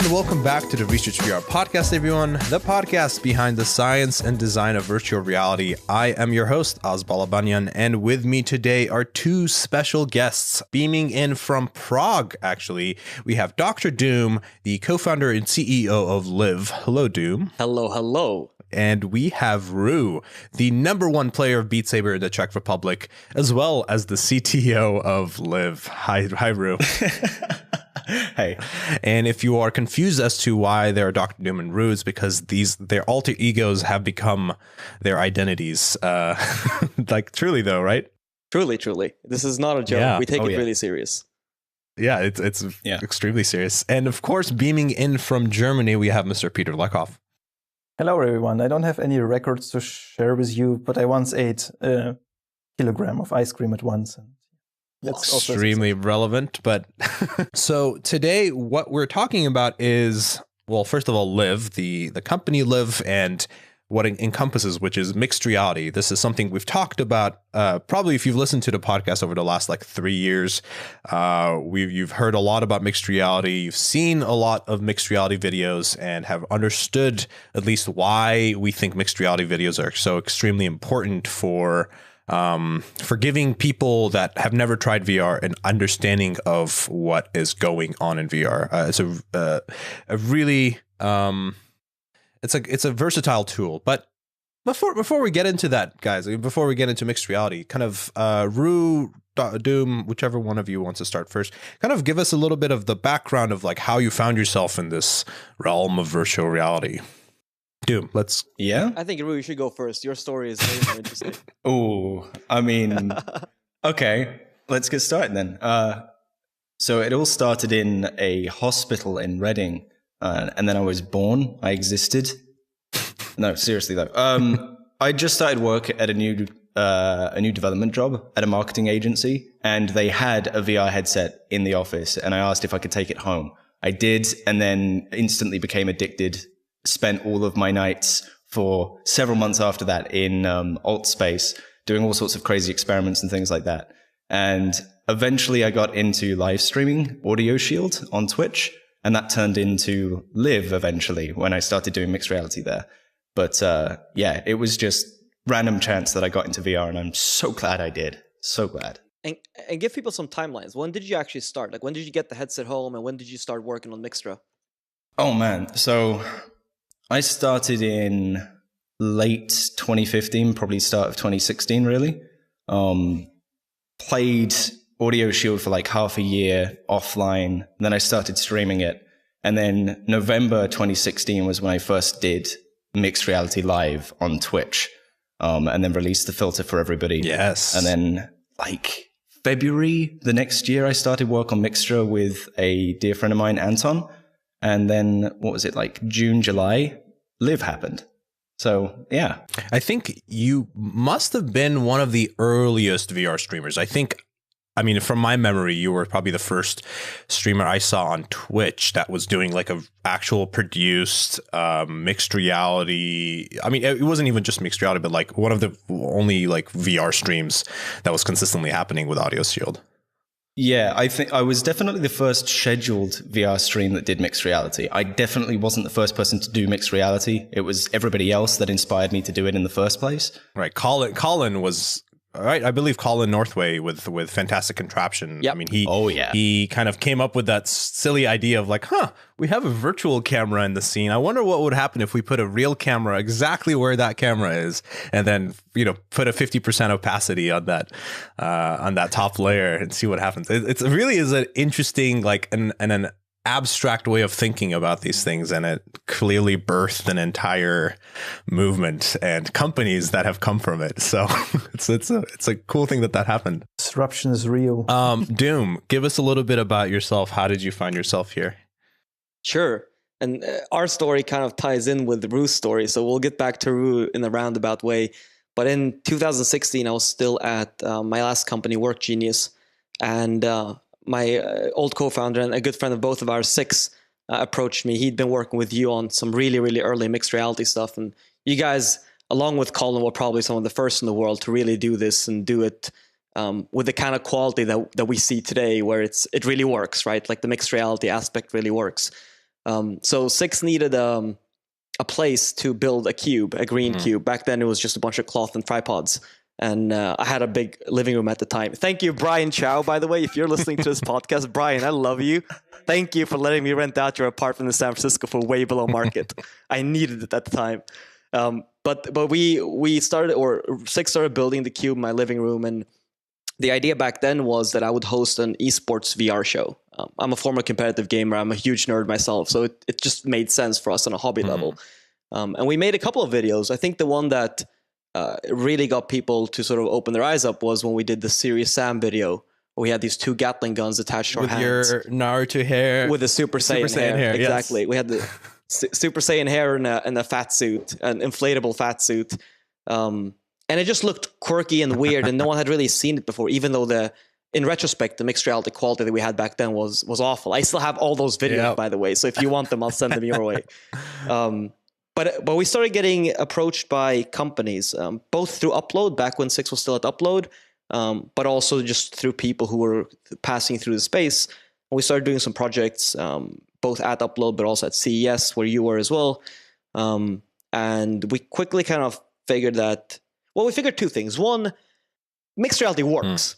And welcome back to the ResearchVR podcast, everyone, the podcast behind the science and design of virtual reality. I am your host, Oz Balabanyan, and with me today are two special guests beaming in from Prague, actually. We have Dr. Doom, the co-founder and CEO of LIV. Hello, Doom. Hello, hello. And we have Rue, the #1 player of Beat Saber in the Czech Republic, as well as the CTO of LIV. Hi, Rue. Hey. And if you are confused as to why there are Dr. Doom and Rue, it's because their alter egos have become their identities. Like, truly, though, right? Truly. This is not a joke. Yeah. We take it really serious. Yeah, it's extremely serious. And of course, beaming in from Germany, we have Mr. Peter Leckhoff. Hello, everyone. I don't have any records to share with you, but I once ate a kilogram of ice cream at once. And that's extremely relevant. But so today, what we're talking about is, well, first of all, LIV, the company LIV, and what it encompasses, which is mixed reality. This is something we've talked about, probably if you've listened to the podcast over the last 3 years. You've heard a lot about mixed reality. You've seen a lot of mixed reality videos and have understood at least why we think mixed reality videos are so extremely important for giving people that have never tried VR an understanding of what is going on in VR. It's a really it's a versatile tool. But before we get into that, guys, before we get into mixed reality, kind of Rue, Doom, whichever one of you wants to start first, kind of give us a little bit of the background of how you found yourself in this realm of virtual reality. Doom, let's... Yeah? I think, Rue, you should go first. Your story is very more interesting. Oh, I mean... Okay, let's get started then. So it all started in a hospital in Reading, and then I was born. I existed. No, seriously though. I just started work at a new development job at a marketing agency, and they had a VR headset in the office, and I asked if I could take it home. I did, and then instantly became addicted. Spent all of my nights for several months after that in alt space, doing all sorts of crazy experiments and things like that. And eventually I got into live streaming Audio Shield on Twitch, and that turned into LIV eventually when I started doing mixed reality there. But yeah, it was just random chance that I got into VR, and I'm so glad I did. So glad. And give people some timelines. When did you actually start? When did you get the headset home, and when did you start working on Mixtra? Oh man, so I started in late 2015, probably start of 2016, really. Played Audio Shield for half a year offline. Then I started streaming it. And then November 2016 was when I first did mixed reality live on Twitch. And then released the filter for everybody. Yes. And then February the next year, I started work on Mixtra with a dear friend of mine, Anton. And then, what was it, June, July, LIV happened. So, yeah. I think you must have been one of the earliest VR streamers. I mean, from my memory, you were probably the first streamer I saw on Twitch that was doing a actual produced mixed reality. I mean, it wasn't even just mixed reality, but one of the only VR streams that was consistently happening with Audio Shield. Yeah, I think I was definitely the first scheduled VR stream that did mixed reality. I definitely wasn't the first person to do mixed reality. It was everybody else that inspired me to do it in the first place. Right. Colin was... Right, I believe Colin Northway with Fantastic Contraption. Yep. I mean, he kind of came up with that silly idea of we have a virtual camera in the scene. I wonder what would happen if we put a real camera exactly where that camera is, and then put a 50% opacity on that top layer and see what happens. It really is an interesting an abstract way of thinking about these things, and it clearly birthed an entire movement and companies that have come from it. So it's a cool thing that happened. disruption is real. Doom, give us a little bit about yourself. How did you find yourself here? Sure. And our story kind of ties in with Rue's story, so we'll get back to Rue in a roundabout way. But in 2016, I was still at my last company, Work Genius, and my old co-founder and a good friend of both of ours, Six, approached me. He'd been working with you on some really, really early mixed reality stuff. And you guys, along with Colin, were probably some of the first in the world to really do this and do it with the kind of quality that we see today, where it really works, right? The mixed reality aspect really works. So Six needed a place to build a cube, a green cube. Back then, it was just a bunch of cloth and tripods. And I had a big living room at the time. Thank you, Brian Chow, by the way. If you're listening to this podcast, Brian, I love you. Thank you for letting me rent out your apartment in San Francisco for way below market. I needed it at the time. But we started, or Six started building the cube in my living room. And the idea back then was that I would host an esports VR show. I'm a former competitive gamer. I'm a huge nerd myself. So it just made sense for us on a hobby level. And we made a couple of videos. I think the one that really got people to sort of open their eyes up was when we did the Serious Sam video. We had these 2 Gatling guns attached to our hands. With your Naruto hair. With the Super Saiyan hair. Exactly. Yes. We had the Super Saiyan hair in a fat suit, an inflatable fat suit. And it just looked quirky and weird, and no one had really seen it before, even though in retrospect, the mixed reality quality that we had back then was awful. I still have all those videos, by the way. So if you want them, I'll send them your way. But we started getting approached by companies, both through Upload, back when Six was still at Upload, but also just through people who were passing through the space. And we started doing some projects, both at Upload, but also at CES, where you were as well. And we quickly kind of figured that, we figured 2 things. One, mixed reality works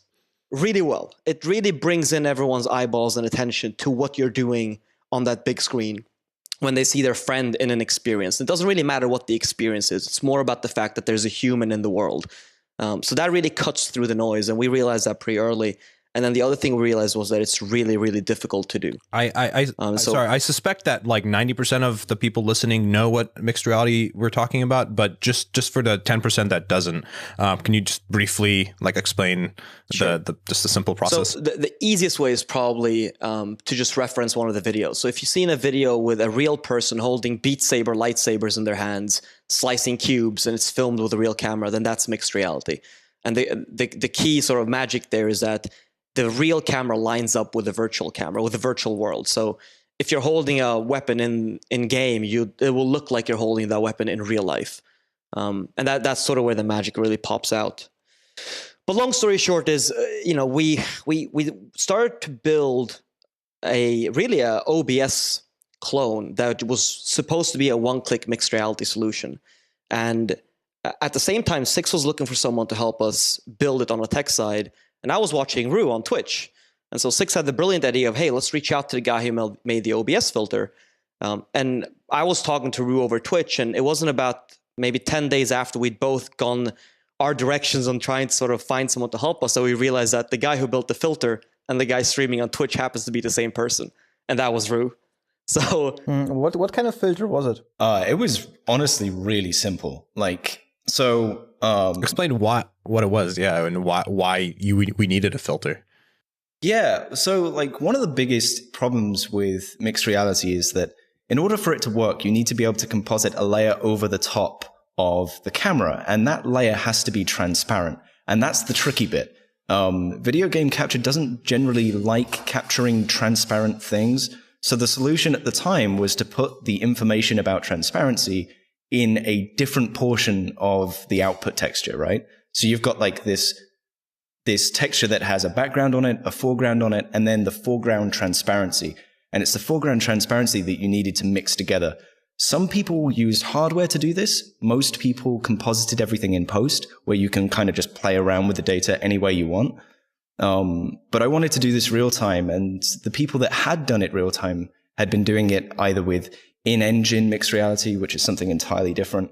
really well. It really brings in everyone's eyeballs and attention to what you're doing on that big screen when they see their friend in an experience. It doesn't really matter what the experience is. It's more about the fact that there's a human in the world. So that really cuts through the noise, and we realized that pretty early. And then the other thing we realized was that it's really, really difficult to do. I suspect that like 90% of the people listening know what mixed reality we're talking about, but just for the 10% that doesn't, can you just briefly like explain just the simple process? So the easiest way is probably to just reference one of the videos. So if you've seen a video with a real person holding Beat Saber lightsabers in their hands, slicing cubes, and it's filmed with a real camera, then that's mixed reality. And the key sort of magic there is that the real camera lines up with the virtual camera, with the virtual world. So if you're holding a weapon in game, it will look like you're holding that weapon in real life. And that's sort of where the magic really pops out. But long story short is, we started to build a OBS clone that was supposed to be a one-click mixed reality solution. And at the same time, Six was looking for someone to help us build it on the tech side. And I was watching Rue on Twitch. And so Six had the brilliant idea of, hey, let's reach out to the guy who made the OBS filter. And I was talking to Rue over Twitch, and it wasn't about maybe 10 days after we'd both gone our directions on trying to sort of find someone to help us, so we realized that the guy who built the filter and the guy streaming on Twitch happens to be the same person. And that was Rue. So what kind of filter was it? It was honestly really simple. Explain what it was, and why we needed a filter. Yeah, so like one of the biggest problems with mixed reality is that in order for it to work, you need to be able to composite a layer over the top of the camera, and that layer has to be transparent, and that's the tricky bit. Video game capture doesn't generally like capturing transparent things, so the solution at the time was to put the information about transparency in a different portion of the output texture, right? So you've got like this texture that has a background on it, a foreground on it, and then the foreground transparency. And it's the foreground transparency that you needed to mix together. Some people used hardware to do this. Most people composited everything in post, where you can kind of just play around with the data any way you want. But I wanted to do this real time, and the people that had done it real time had been doing it either with in-engine mixed reality, which is something entirely different.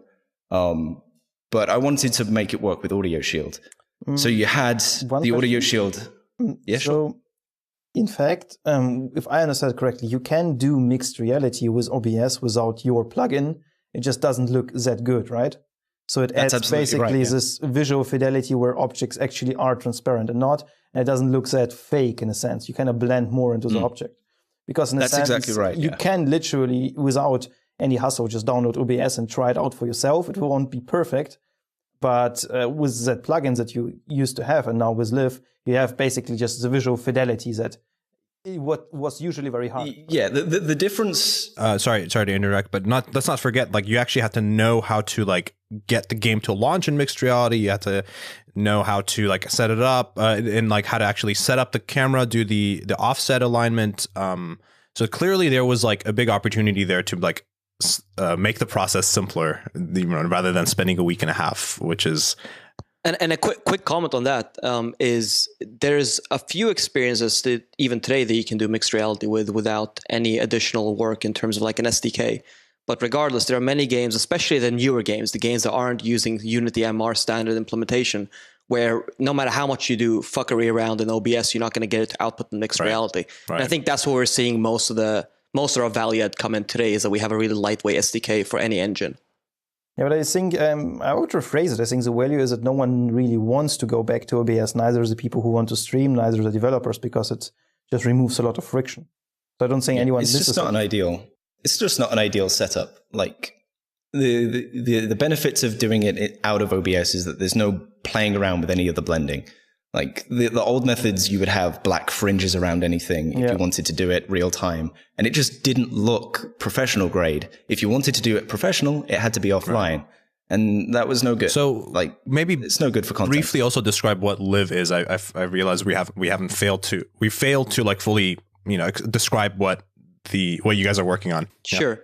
But I wanted to make it work with Audio Shield. So you had the Audio Shield. Yeah, so, in fact, if I understand correctly, you can do mixed reality with OBS without your plugin. It just doesn't look that good, right? So it adds basically this visual fidelity where objects actually are transparent and not, and it doesn't look that fake in a sense. You kind of blend more into the object. Because in a sense, exactly right, you can literally, without any hassle, just download OBS and try it out for yourself. It won't be perfect. But with that plugins that you used to have, and now with LIV, you have basically just the visual fidelity that what was usually very hard. Yeah, the difference... Sorry to interrupt, but let's not forget, like, you actually have to know how to, like, get the game to launch in mixed reality. You have to know how to, like, set it up and, like, how to actually set up the camera, do the offset alignment. So clearly there was like a big opportunity there to like make the process simpler, rather than spending a week and a half, which is. And a quick comment on that is there's a few experiences that even today that you can do mixed reality with without any additional work in terms of like an SDK. But regardless, there are many games, especially the newer games, the games that aren't using Unity MR standard implementation, where no matter how much you do fuckery around in OBS, you're not going to get it to output in mixed reality. Right. And I think that's where we're seeing most of our value add come in today, is that we have a really lightweight SDK for any engine. Yeah, but I think I would rephrase it. I think the value is that no one really wants to go back to OBS, neither the people who want to stream, neither the developers, because it just removes a lot of friction. So I don't think anyone. It's just not an ideal. It's just not an ideal setup. Like the benefits of doing it out of OBS is that there's no playing around with any of the blending. Like the old methods, you would have black fringes around anything if you wanted to do it real time. And it just didn't look professional grade. If you wanted to do it professional, it had to be offline. Right. And that was no good. So like maybe it's no good for content. Briefly also describe what LIV is. I realized we failed to like fully, describe what you guys are working on. Sure. Yeah.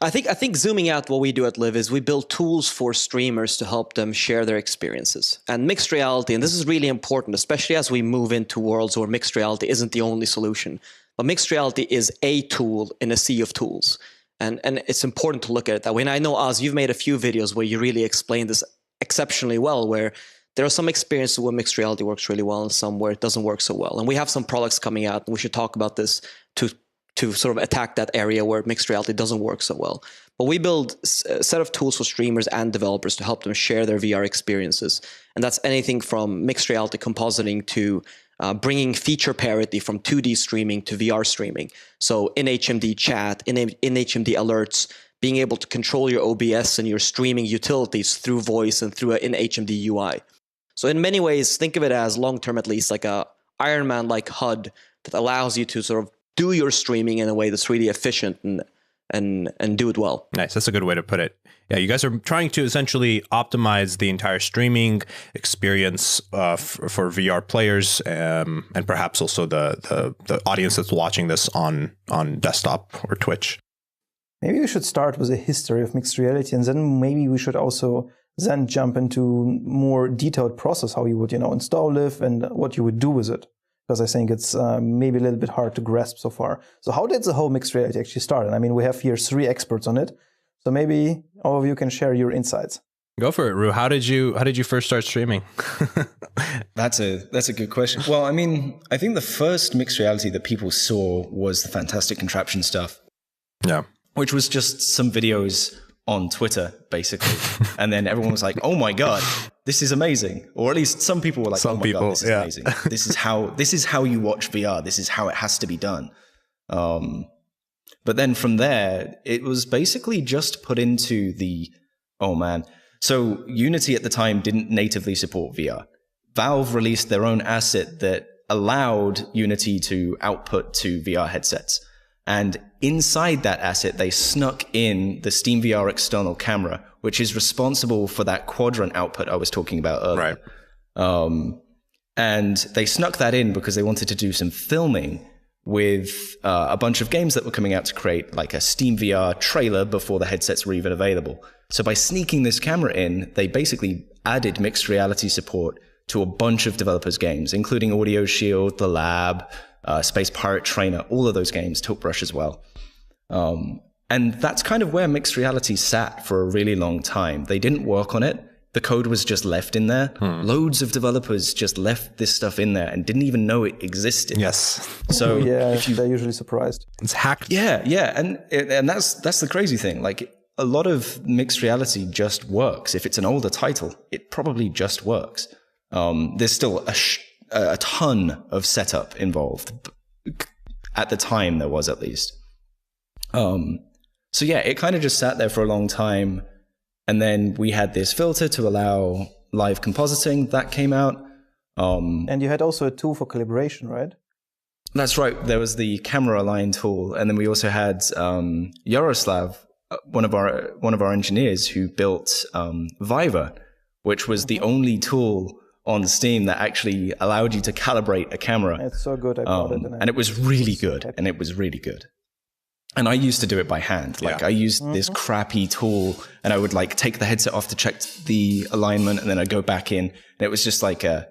I think zooming out, what we do at LIV is we build tools for streamers to help them share their experiences. And mixed reality, and this is really important, especially as we move into worlds where mixed reality isn't the only solution. But mixed reality is a tool in a sea of tools. And it's important to look at it that way. And I know, Oz, you've made a few videos where you really explain this exceptionally well, where there are some experiences where mixed reality works really well and some where it doesn't work so well. And we have some products coming out, and we should talk about this to sort of attack that area where mixed reality doesn't work so well. But we build a set of tools for streamers and developers to help them share their VR experiences. And that's anything from mixed reality compositing to bringing feature parity from 2D streaming to VR streaming. So in HMD chat, in HMD alerts, being able to control your OBS and your streaming utilities through voice and through an in-HMD UI. So in many ways, think of it as long-term at least like a Iron Man-like HUD that allows you to sort of do your streaming in a way that's really efficient and do it well. Nice. That's a good way to put it. Yeah, you guys are trying to essentially optimize the entire streaming experience for VR players, and perhaps also the audience that's watching this on desktop or Twitch. Maybe we should start with a history of mixed reality, and then maybe we should also then jump into more detailed process, how you would install LIV and what you would do with it. Because I think it's maybe a little bit hard to grasp so far. So how did the whole mixed reality actually start? And I mean, we have here 3 experts on it. So maybe all of you can share your insights. Go for it, Ru. How did you first start streaming? That's a good question. Well, I mean, I think the first mixed reality that people saw was the Fantastic Contraption stuff. Yeah. Which was just some videos on Twitter, basically. And then everyone was like, oh my God, this is amazing. Or at least some people were like, oh my God, this is amazing. This is how you watch VR. This is how it has to be done. But then from there, it was basically just put into So Unity at the time didn't natively support VR. Valve released their own asset that allowed Unity to output to VR headsets. And inside that asset, they snuck in the SteamVR external camera, which is responsible for that quadrant output I was talking about earlier. Right. And they snuck that in because they wanted to do some filming with a bunch of games that were coming out to create like a SteamVR trailer before the headsets were even available. So by sneaking this camera in, they basically added mixed reality support to a bunch of developers' games, including Audio Shield, The Lab, Space Pirate Trainer. All of those games, Tiltbrush as well. And that's kind of where mixed reality sat for a really long time. They didn't work on it. The code was just left in there. Loads of developers just left this stuff in there and didn't even know it existed. Yes. So they're usually surprised. It's hacked. Yeah. And that's the crazy thing. Like a lot of mixed reality just works. If it's an older title, it probably just works. There's still a ton of setup involved. At the time, there was at least. So yeah, it kind of just sat there for a long time. And then we had this filter to allow live compositing that came out. And you had also a tool for calibration, right? That's right. There was the camera align tool. And then we also had Yaroslav, one of our engineers who built Viva, which was the only tool on Steam that actually allowed you to calibrate a camera. It's so good. I bought it. And it was really good. And it was really good. And I used to do it by hand. Like I used this crappy tool and I would like take the headset off to check the alignment and then I'd go back in. And it was just like a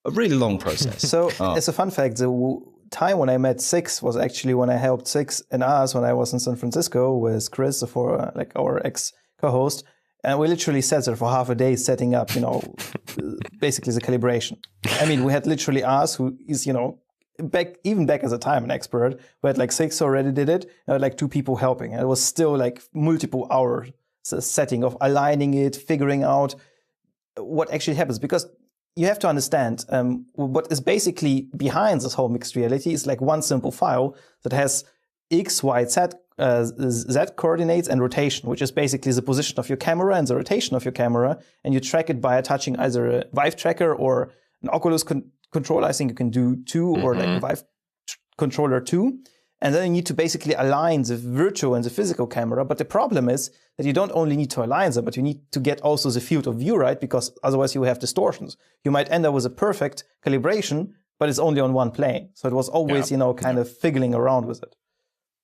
really long process. So as a fun fact, the time when I met Six was actually when I helped Six and us when I was in San Francisco with Chris for like our ex co-host. And we literally sat there for half a day setting up, basically the calibration. I mean, we had literally us who is, back as a time an expert. We had like Six already did it. And had like 2 people helping. And it was still like multiple hours setting of aligning it, figuring out what actually happens. Because you have to understand what is basically behind this whole mixed reality is like one simple file that has X, Y, Z coordinates and rotation, which is basically the position of your camera and the rotation of your camera. And you track it by touching either a Vive tracker or an Oculus controller. I think you can do 2 or like a Vive controller 2. And then you need to basically align the virtual and the physical camera. But the problem is that you don't only need to align them, but you need to get also the field of view right, because otherwise you have distortions. You might end up with a perfect calibration, but it's only on one plane. So it was always, kind of fiddling around with it.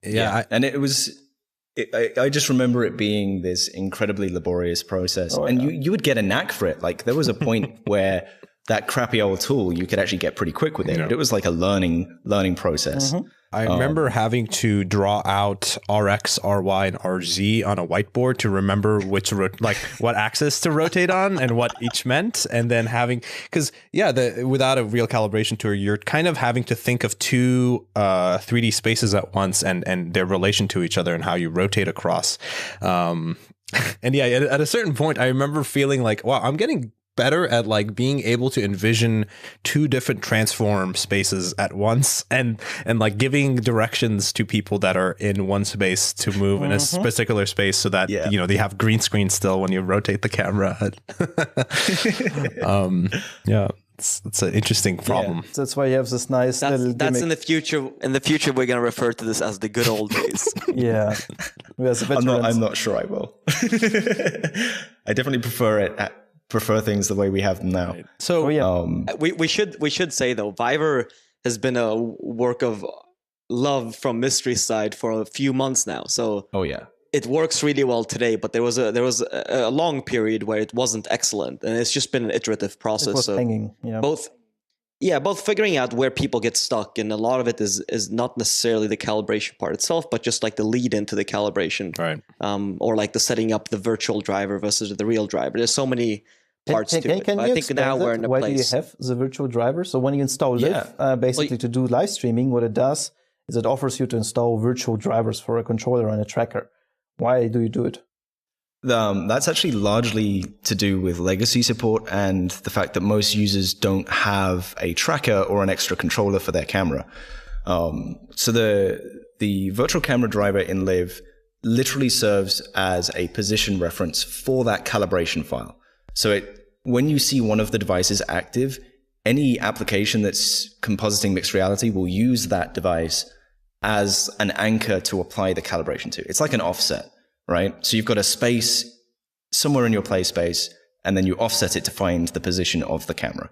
Yeah. And it was, I just remember it being this incredibly laborious process. You would get a knack for it. Like there was a point where that crappy old tool, you could actually get pretty quick with it. But it was like a learning process. I remember having to draw out RX, RY, and RZ on a whiteboard to remember which what axis to rotate on and what each meant, and then having without a real calibration tool, you're kind of having to think of 2 3D spaces at once and their relation to each other and how you rotate across. And at a certain point, I remember feeling like, wow, I'm getting better at like being able to envision 2 different transform spaces at once and like giving directions to people that are in one space to move in a particular space so that they have green screen still when you rotate the camera. It's an interesting problem. That's why you have this nice little gimmick. That's in the future. In the future, we're going to refer to this as the good old days. I'm not sure I will. I definitely prefer things the way we have them now. Right. So we should say though, Viver has been a work of love from Mystery side for a few months now. So it works really well today, but there was a long period where it wasn't excellent, and it's just been an iterative process. It was hanging, both figuring out where people get stuck, and a lot of it is not necessarily the calibration part itself, but just like the lead into the calibration, right? Or like the setting up the virtual driver versus the real driver. There's so many parts to it. Can you explain now we're in a place. Why do you have the virtual driver? So when you install LIV, basically to do live streaming, what it does is it offers you to install virtual drivers for a controller and a tracker. Why do you do it? That's actually largely to do with legacy support and the fact that most users don't have a tracker or an extra controller for their camera. So the virtual camera driver in LIV literally serves as a position reference for that calibration file. So when you see one of the devices active, any application that's compositing mixed reality will use that device as an anchor to apply the calibration to. It's like an offset, right? So you've got a space somewhere in your play space, and then you offset it to find the position of the camera.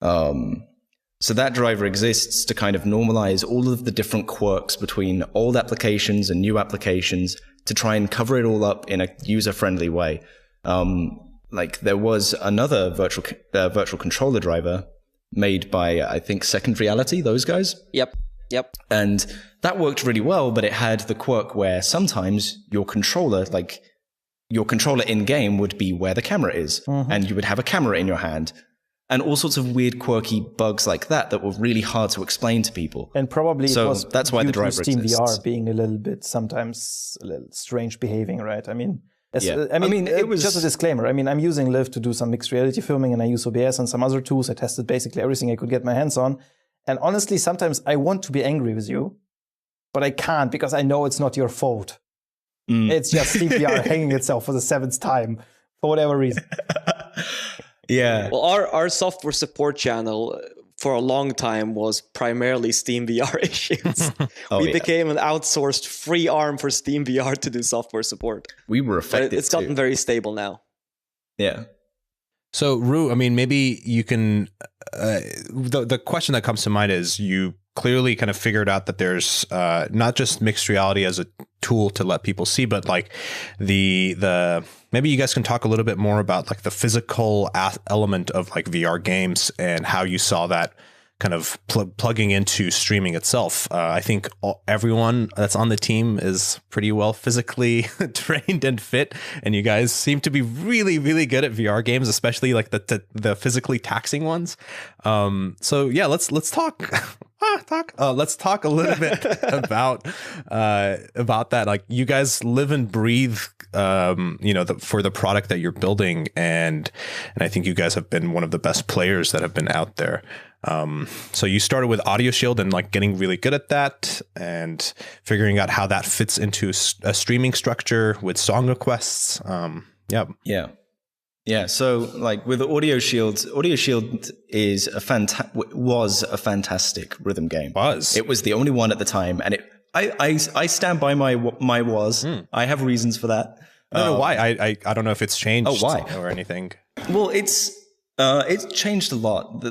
So that driver exists to kind of normalize all of the different quirks between old applications and new applications to try and cover it all up in a user-friendly way. Like there was another virtual controller driver made by, I think, Second Reality, those guys. Yep. And that worked really well, but it had the quirk where sometimes your controller in game would be where the camera is, and you would have a camera in your hand, and all sorts of weird, quirky bugs like that were really hard to explain to people. And probably that's why the driver Steam exists. VR being a little bit sometimes a little strange behaving, right? I mean, it was just a disclaimer. I mean, I'm using LIV to do some mixed reality filming, and I use OBS and some other tools. I tested basically everything I could get my hands on. And honestly, sometimes I want to be angry with you, but I can't because I know it's not your fault. It's just Steam VR hanging itself for the 7th time for whatever reason. Yeah. Well, our software support channel for a long time was primarily Steam VR issues. We became an outsourced free arm for Steam VR to do software support. We were affected. But it's gotten very stable now. Yeah. So, Rue, I mean, maybe you can. The question that comes to mind is you clearly kind of figured out that there's not just mixed reality as a tool to let people see, but like the maybe you guys can talk a little bit more about like the physical element of like VR games and how you saw that kind of plugging into streaming itself. I think everyone that's on the team is pretty well physically trained and fit, and you guys seem to be really, really good at VR games, especially like the physically taxing ones. So yeah, let's talk. Let's talk a little bit about that. Like you guys live and breathe, for the product that you're building, and I think you guys have been one of the best players that have been out there. So you started with Audio Shield and like getting really good at that and figuring out how that fits into a streaming structure with song requests. Yeah. So like with Audio Shield is was a fantastic rhythm game. It was the only one at the time, and I stand by my was. I have reasons for that. I don't know why. I don't know if it's changed. Oh, why? Or anything. Well, it's changed a lot.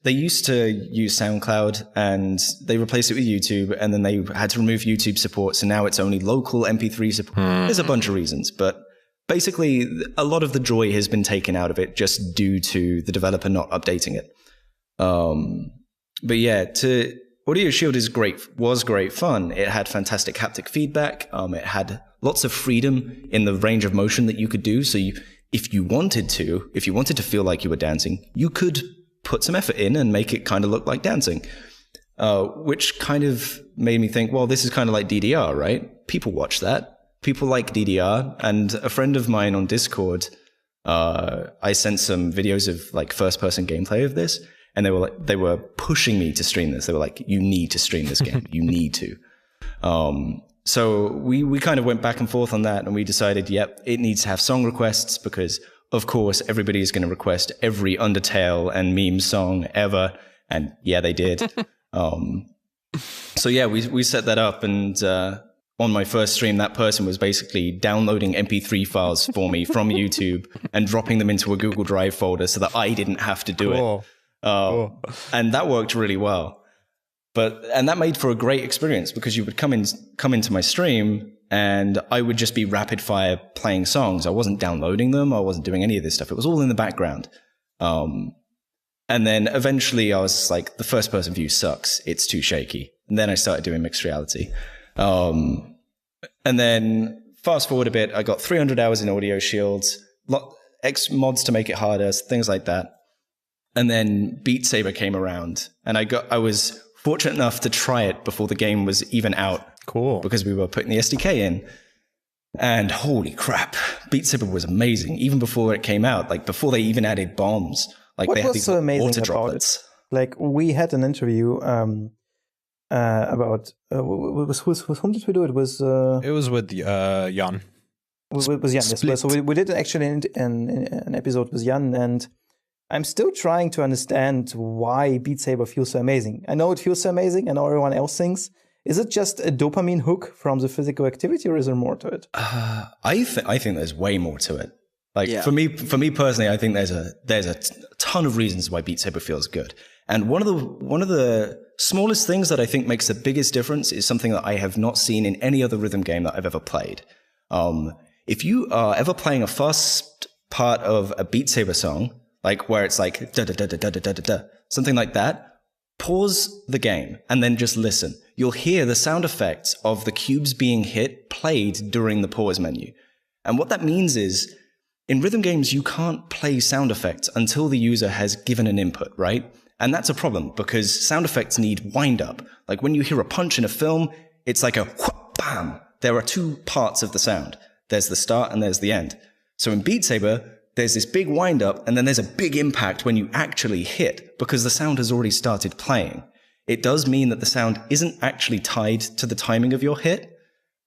They used to use SoundCloud and they replaced it with YouTube, and then they had to remove YouTube support. So now it's only local MP3 support. There's a bunch of reasons, but basically a lot of the joy has been taken out of it just due to the developer not updating it. But yeah, Audio Shield was great fun. It had fantastic haptic feedback. It had lots of freedom in the range of motion that you could do. So if you wanted to feel like you were dancing, you could put some effort in and make it kind of look like dancing, which kind of made me think, well, this is kind of like DDR, right? People watch that. People like DDR. And a friend of mine on Discord, I sent some videos of like first-person gameplay of this, and they were pushing me to stream this. They were like, you need to stream this game. You need to. So we kind of went back and forth on that, and we decided, yep, it needs to have song requests because, of course, everybody is going to request every Undertale and meme song ever. And yeah, they did. So yeah, we set that up, and on my first stream, that person was basically downloading MP3 files for me from YouTube and dropping them into a Google Drive folder so that I didn't have to do it. And that worked really well. And that made for a great experience because you would come into my stream and I would just be rapid fire playing songs. I wasn't downloading them. I wasn't doing any of this stuff. It was all in the background. And then eventually I was like, the first person view sucks. It's too shaky. And then I started doing mixed reality. And then fast forward a bit, I got 300 hours in Audio Shield, X mods to make it harder, things like that. And then Beat Saber came around, and I was fortunate enough to try it before the game was even out. Cool. Because we were putting the SDK in. And holy crap, Beat Saber was amazing. Even before it came out, like before they even added bombs. Like what they had was these so amazing water about droplets. It? Like we had an interview about with whom did we do it? It was with Jan. With Jan, yes. So we did actually an episode with Jan, and I'm still trying to understand why Beat Saber feels so amazing. I know it feels so amazing, I know everyone else thinks. Is it just a dopamine hook from the physical activity, or is there more to it? I think there's way more to it. Like for me personally, I think there's a ton of reasons why Beat Saber feels good. And one of the smallest things that I think makes the biggest difference is something that I have not seen in any other rhythm game that I've ever played. If you are ever playing a fast part of a Beat Saber song, like where it's like da da da da da da da da, something like that, pause the game and then just listen. You'll hear the sound effects of the cubes being hit played during the pause menu. And what that means is, in rhythm games, you can't play sound effects until the user has given an input, right? And that's a problem because sound effects need wind up. Like when you hear a punch in a film, it's like a whoop, bam. There are two parts of the sound. There's the start and there's the end. So in Beat Saber, there's this big wind up and then there's a big impact when you actually hit because the sound has already started playing. It does mean that the sound isn't actually tied to the timing of your hit,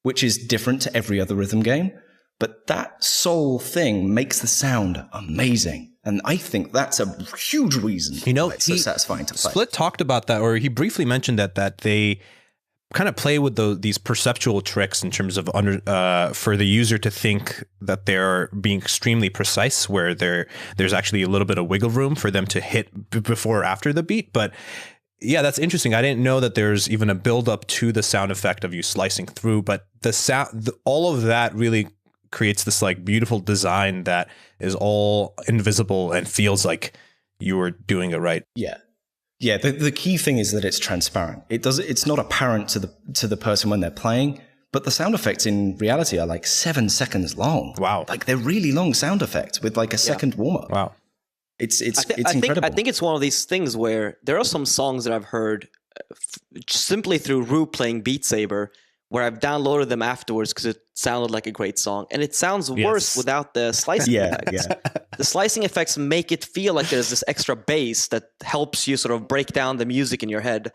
which is different to every other rhythm game. But that sole thing makes the sound amazing. And I think that's a huge reason why it's so satisfying to play. Split talked about that, or he briefly mentioned that they kind of play with these perceptual tricks in terms of for the user to think that they're being extremely precise, where there's actually a little bit of wiggle room for them to hit before or after the beat. But yeah, that's interesting. I didn't know that there's even a build up to the sound effect of you slicing through, but the sound, all of that really creates this like beautiful design that is all invisible and feels like you were doing it right. Yeah. Yeah, the key thing is that it's transparent. It's not apparent to the person when they're playing, but the sound effects in reality are like 7 seconds long. Wow. Like they're really long sound effects with like a second warm up. Wow. It's incredible. I think it's one of these things where there are some songs that I've heard simply through Rue playing Beat Saber, where I've downloaded them afterwards because it sounded like a great song. And it sounds worse without the slicing effects. Yeah. The slicing effects make it feel like there's this extra bass that helps you sort of break down the music in your head.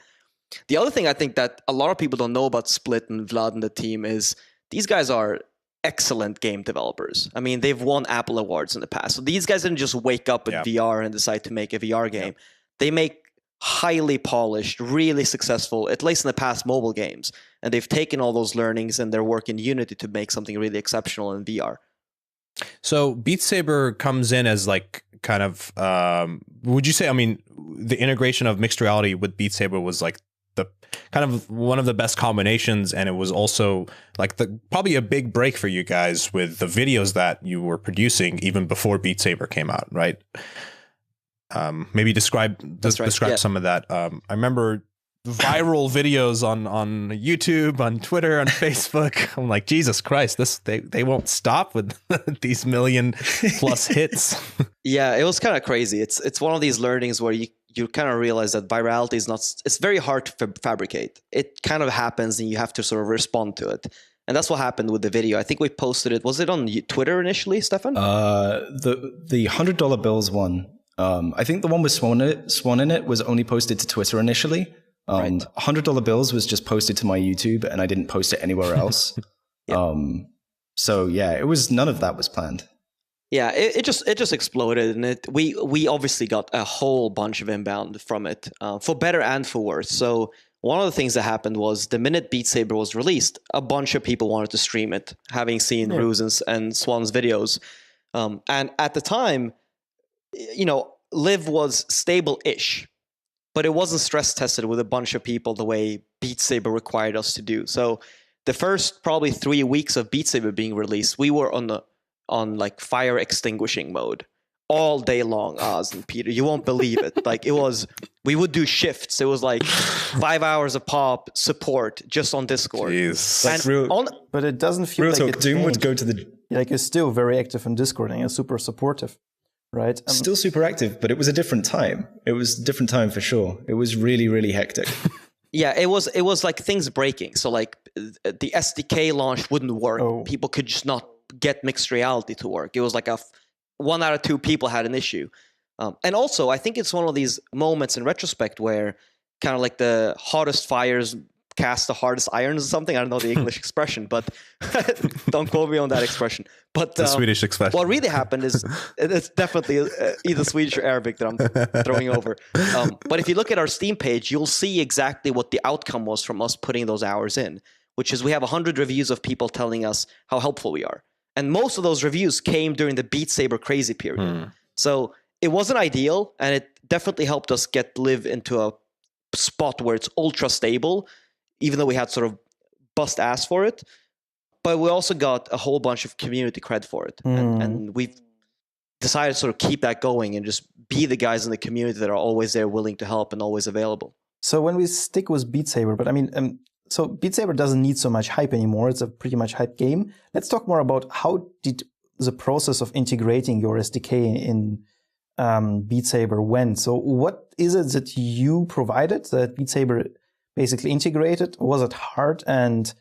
The other thing I think that a lot of people don't know about Split and Vlad and the team is these guys are excellent game developers. I mean, they've won Apple Awards in the past. So these guys didn't just wake up with VR and decide to make a VR game. They make highly polished, really successful, at least in the past, mobile games. And they've taken all those learnings and their work in Unity to make something really exceptional in VR. So Beat Saber comes in as like kind of, would you say, I mean, the integration of mixed reality with Beat Saber was like the kind of one of the best combinations. And it was also like probably a big break for you guys with the videos that you were producing even before Beat Saber came out, right? Maybe describe some of that. I remember viral videos on YouTube, on Twitter, on Facebook. I'm like, Jesus Christ, they won't stop with these million plus hits. Yeah, it was kind of crazy. It's one of these learnings where you kind of realize that virality is not. It's very hard to fabricate. It kind of happens, and you have to sort of respond to it. And that's what happened with the video. I think we posted it. Was it on Twitter initially, Stefan? The $100 bills one. I think the one with Swan in it was only posted to Twitter initially. Right. $100 bills was just posted to my YouTube, and I didn't post it anywhere else. So yeah, it was none of that was planned. Yeah, it just exploded, and we obviously got a whole bunch of inbound from it, for better and for worse. So one of the things that happened was the minute Beat Saber was released, a bunch of people wanted to stream it, having seen Rue's and Swan's videos, and at the time, you know, LIV was stable-ish, but it wasn't stress tested with a bunch of people the way Beat Saber required us to do. So the first probably 3 weeks of Beat Saber being released, we were on like fire extinguishing mode all day long. Oz and Peter, you won't believe it. Like we would do shifts. It was like 5 hours of pop support just on Discord. Jeez. But it doesn't feel real like talk, Doom would go to the... Like, you're still very active in Discord and you're super supportive. Right. Still super active, but it was a different time. It was a different time for sure. It was really, really hectic. Yeah, it was like things breaking. So like the SDK launch wouldn't work. People could just not get mixed reality to work. It was like 1 out of 2 people had an issue. And also, I think it's one of these moments in retrospect where kind of like the hottest fires cast the hardest irons or something. I don't know the English expression, but don't quote me on that expression. But the Swedish expression. What really happened is it's definitely either Swedish or Arabic that I'm throwing over. But if you look at our Steam page, you'll see exactly what the outcome was from us putting those hours in, which is we have 100 reviews of people telling us how helpful we are. And most of those reviews came during the Beat Saber crazy period. So it wasn't ideal, and it definitely helped us get LIV into a spot where it's ultra stable, even though we had sort of bust ass for it. But we also got a whole bunch of community cred for it. And we've decided to sort of keep that going and just be the guys in the community that are always there, willing to help and always available. So when we stick with Beat Saber, but I mean, so Beat Saber doesn't need so much hype anymore. It's a pretty much hype game. Let's talk more about how did the process of integrating your SDK in Beat Saber went. So what is it that you provided that Beat Saber basically integrated? Was it hard? And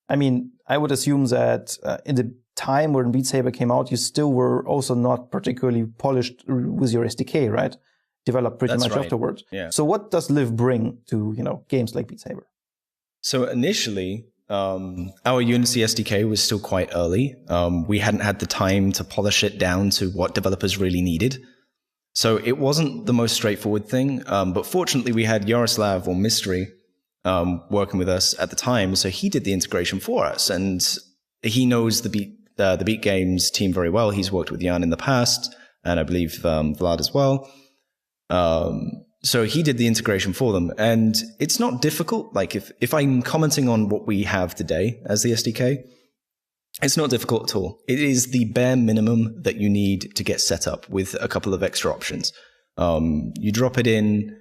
I mean, I would assume that in the time when Beat Saber came out, you still were also not particularly polished with your SDK, right? Developed pretty much afterwards. Yeah. So what does LIV bring to, games like Beat Saber? So initially, our Unity SDK was still quite early. We hadn't had the time to polish it down to what developers really needed. So it wasn't the most straightforward thing. But fortunately, we had Yaroslav or Mystery, working with us at the time. So he did the integration for us, and he knows the Beat Games team very well. He's worked with Jan in the past, and I believe Vlad as well. So he did the integration for them, and it's not difficult. Like if I'm commenting on what we have today as the SDK, it's not difficult at all. It is the bare minimum that you need to get set up with a couple of extra options. You drop it in,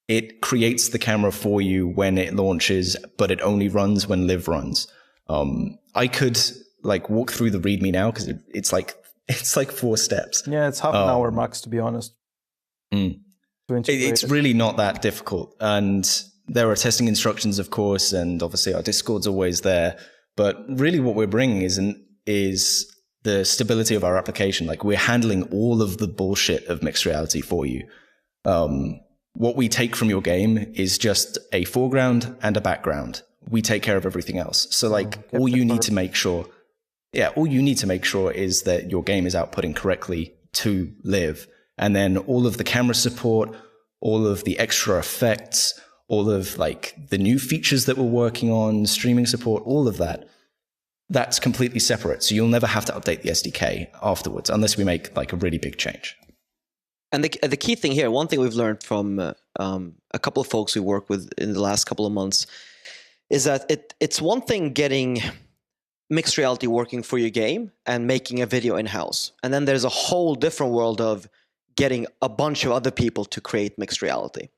it creates the camera for you when it launches, but it only runs when Liv runs. I could like walk through the README now because it's like 4 steps. Yeah, it's half an hour max, to be honest. It's really not that difficult. And there are testing instructions, of course, and obviously our Discord's always there. But really what we're bringing is the stability of our application. Like we're handling all of the bullshit of mixed reality for you. What we take from your game is just a foreground and a background. We take care of everything else. So like all you need to make sure is that your game is outputting correctly to Liv. And then all of the camera support, all of the extra effects, all of like the new features that we're working on, streaming support, all of that's completely separate. So you'll never have to update the SDK afterwards unless we make like a really big change. And the key thing here, one thing we've learned from a couple of folks we work with in the last couple of months is that it's one thing getting mixed reality working for your game and making a video in-house. And then there's a whole different world of getting a bunch of other people to create mixed reality.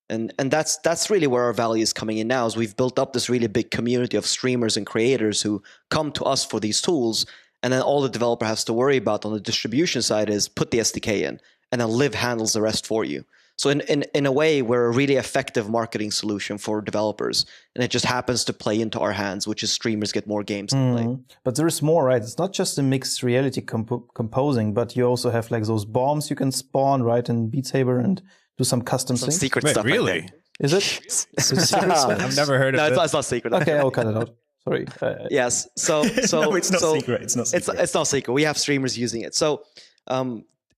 And that's really where our value is coming in now, is we've built up this really big community of streamers and creators who come to us for these tools. And then all the developer has to worry about on the distribution side is put the SDK in, and then Liv handles the rest for you. So in a way, we're a really effective marketing solution for developers. And it just happens to play into our hands, which is streamers get more games to play. But there is more, right? It's not just the mixed reality composing, but you also have like those bombs you can spawn, right, in Beat Saber and do some custom things. Secret stuff. Really? Like is it? I've never heard of it. No, it's not secret. Okay, I'll cut it out. Sorry. Yes. So no, it's not secret. It's not secret. It's not secret. We have streamers using it. So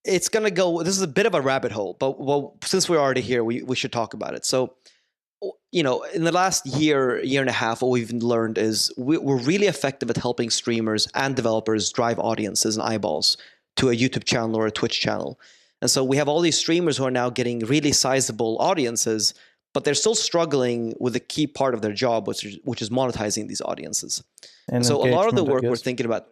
it's going to go, this is a bit of a rabbit hole, but well, since we're already here, we should talk about it. So, you know, in the last year and a half, what we've learned is we're really effective at helping streamers and developers drive audiences and eyeballs to a YouTube channel or a Twitch channel. And so we have all these streamers who are now getting really sizable audiences, but they're still struggling with the key part of their job, which is monetizing these audiences. And so a lot of the work we're thinking about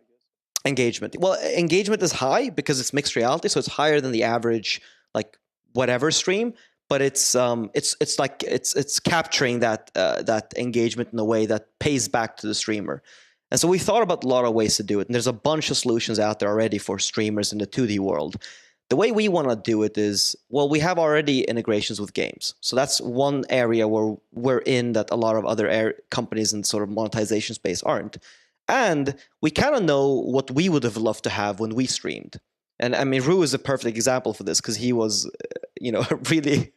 engagement. Well, engagement is high because it's mixed reality, so it's higher than the average like whatever stream. But it's capturing that engagement in a way that pays back to the streamer. And so we thought about a lot of ways to do it, and there's a bunch of solutions out there already for streamers in the 2D world. The way we want to do it is, well, we have already integrations with games. So that's one area where we're in that a lot of other companies in sort of monetization space aren't. And we kind of know what we would have loved to have when we streamed. And I mean, Rue is a perfect example for this because he was, you know, a really,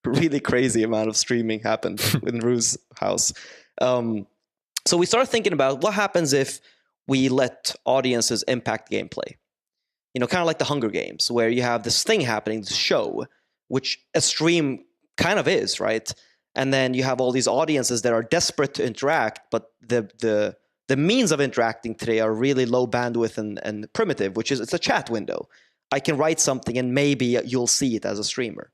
really crazy amount of streaming happened in Rue's house. So we started thinking about what happens if we let audiences impact gameplay. You know, kind of like the Hunger Games, where you have this thing happening, this show, which a stream kind of is, right? And then you have all these audiences that are desperate to interact, but the means of interacting today are really low bandwidth and primitive, which is it's a chat window. I can write something and maybe you'll see it as a streamer.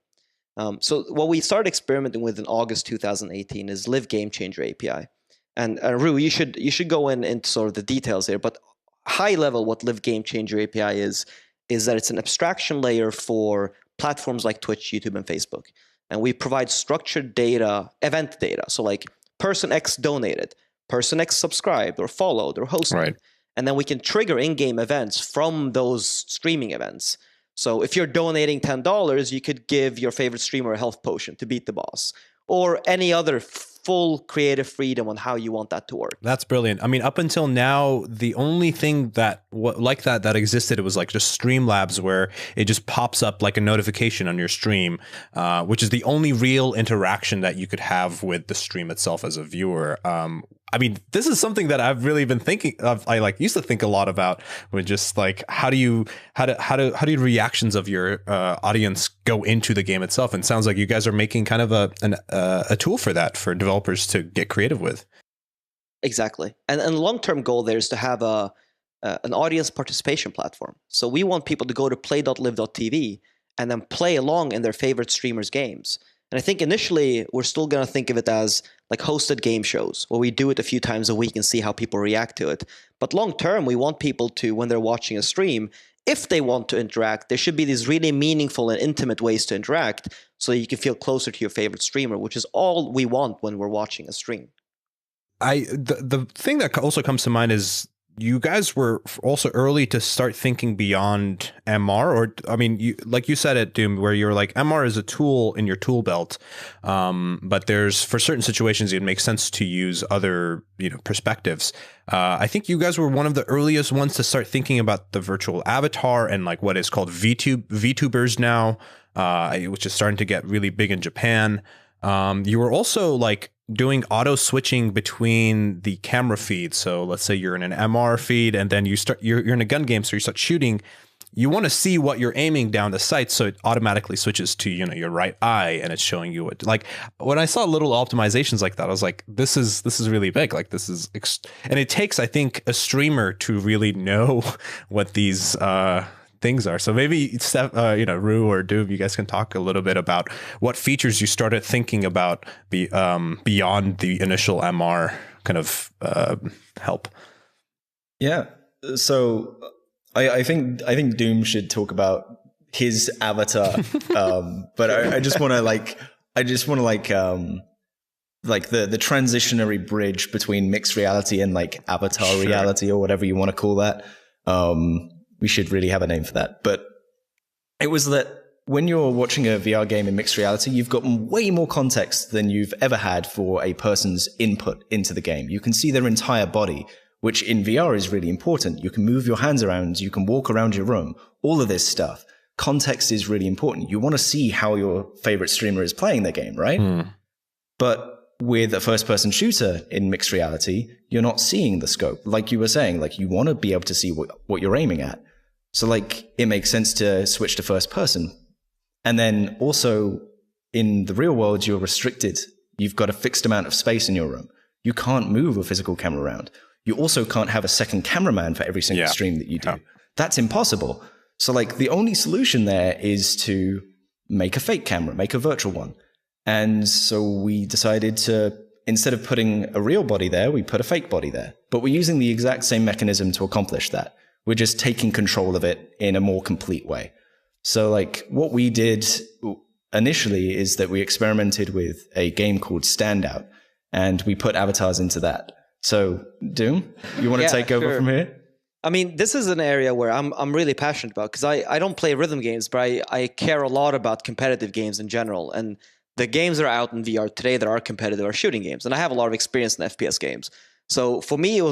So what we started experimenting with in August 2018 is LIV GameChanger API. And Rue, you should go into sort of the details here, but high level, what LIV GameChanger API is that it's an abstraction layer for platforms like Twitch, YouTube, and Facebook. And we provide structured data, event data. So like person X donated, person X subscribed or followed or hosted. Right. And then we can trigger in-game events from those streaming events. So if you're donating $10, you could give your favorite streamer a health potion to beat the boss, or any other full creative freedom on how you want that to work. That's brilliant. I mean, up until now, the only thing that existed, it was like just Streamlabs, where it just pops up like a notification on your stream, which is the only real interaction that you could have with the stream itself as a viewer. I mean, this is something that I've really been thinking of. I like used to think a lot about, when just like how do reactions of your audience go into the game itself? And it sounds like you guys are making kind of a tool for that, for developers to get creative with. Exactly, and the long-term goal there is to have an audience participation platform. So we want people to go to play.live.tv and then play along in their favorite streamers' games. And I think initially we're still going to think of it as like hosted game shows, where we do it a few times a week and see how people react to it. But long term, we want people to, when they're watching a stream, if they want to interact, there should be these really meaningful and intimate ways to interact, so you can feel closer to your favorite streamer, which is all we want when we're watching a stream. The thing that also comes to mind is, you guys were also early to start thinking beyond MR, or I mean, like you said at Doom, where you're like, MR is a tool in your tool belt, but there's, for certain situations, it makes sense to use other perspectives. I think you guys were one of the earliest ones to start thinking about the virtual avatar and like what is called Vtubers now, which is starting to get really big in Japan. You were also like doing auto switching between the camera feeds. So let's say you're in an MR feed and then you're in a gun game, so you start shooting. You want to see what you're aiming down the sight, so it automatically switches to your right eye, and it's showing you what. Like when I saw little optimizations like that, I was like, this is really big. Like this is, and it takes, I think, a streamer to really know what these things are. So maybe Rue or Doom, you guys can talk a little bit about what features you started thinking about beyond the initial MR kind of help. Yeah. So I think Doom should talk about his avatar, but I just want to like the transitionary bridge between mixed reality and like avatar reality, or whatever you want to call that. We should really have a name for that. But it was that when you're watching a VR game in mixed reality, you've got way more context than you've ever had for a person's input into the game. You can see their entire body, which in VR is really important. You can move your hands around, you can walk around your room, all of this stuff. Context is really important. You want to see how your favorite streamer is playing their game, right? But with a first-person shooter in mixed reality, you're not seeing the scope. Like you were saying, like you want to be able to see what you're aiming at. So like it makes sense to switch to first person. And then also in the real world, you're restricted. You've got a fixed amount of space in your room. You can't move a physical camera around. You also can't have a second cameraman for every single stream that you do. That's impossible. So like the only solution there is to make a fake camera, make a virtual one. And so we decided to, instead of putting a real body there, we put a fake body there. But we're using the exact same mechanism to accomplish that. We're just taking control of it in a more complete way. So like what we did initially is that we experimented with a game called Standout, and we put avatars into that. So Doom, you want to take over from here? I mean, this is an area where I'm really passionate about, because I don't play rhythm games, but I care a lot about competitive games in general. And the games that are out in VR today that are competitive are shooting games. And I have a lot of experience in FPS games. So for me,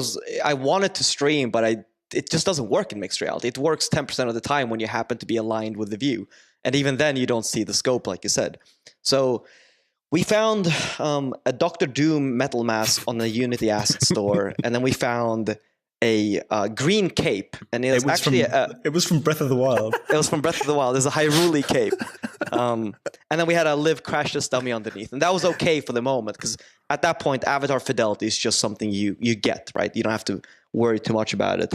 I wanted to stream, but it just doesn't work in mixed reality. It works 10% of the time when you happen to be aligned with the view. And even then, you don't see the scope, like you said. So we found a Dr. Doom metal mask on the Unity asset store. And then we found a green cape. And it was from Breath of the Wild. It was from Breath of the Wild. There's a Hyrule cape. And then we had a LIV Crash Test dummy underneath. And that was okay for the moment, because at that point, avatar fidelity is just something you get, right? You don't have to worry too much about it.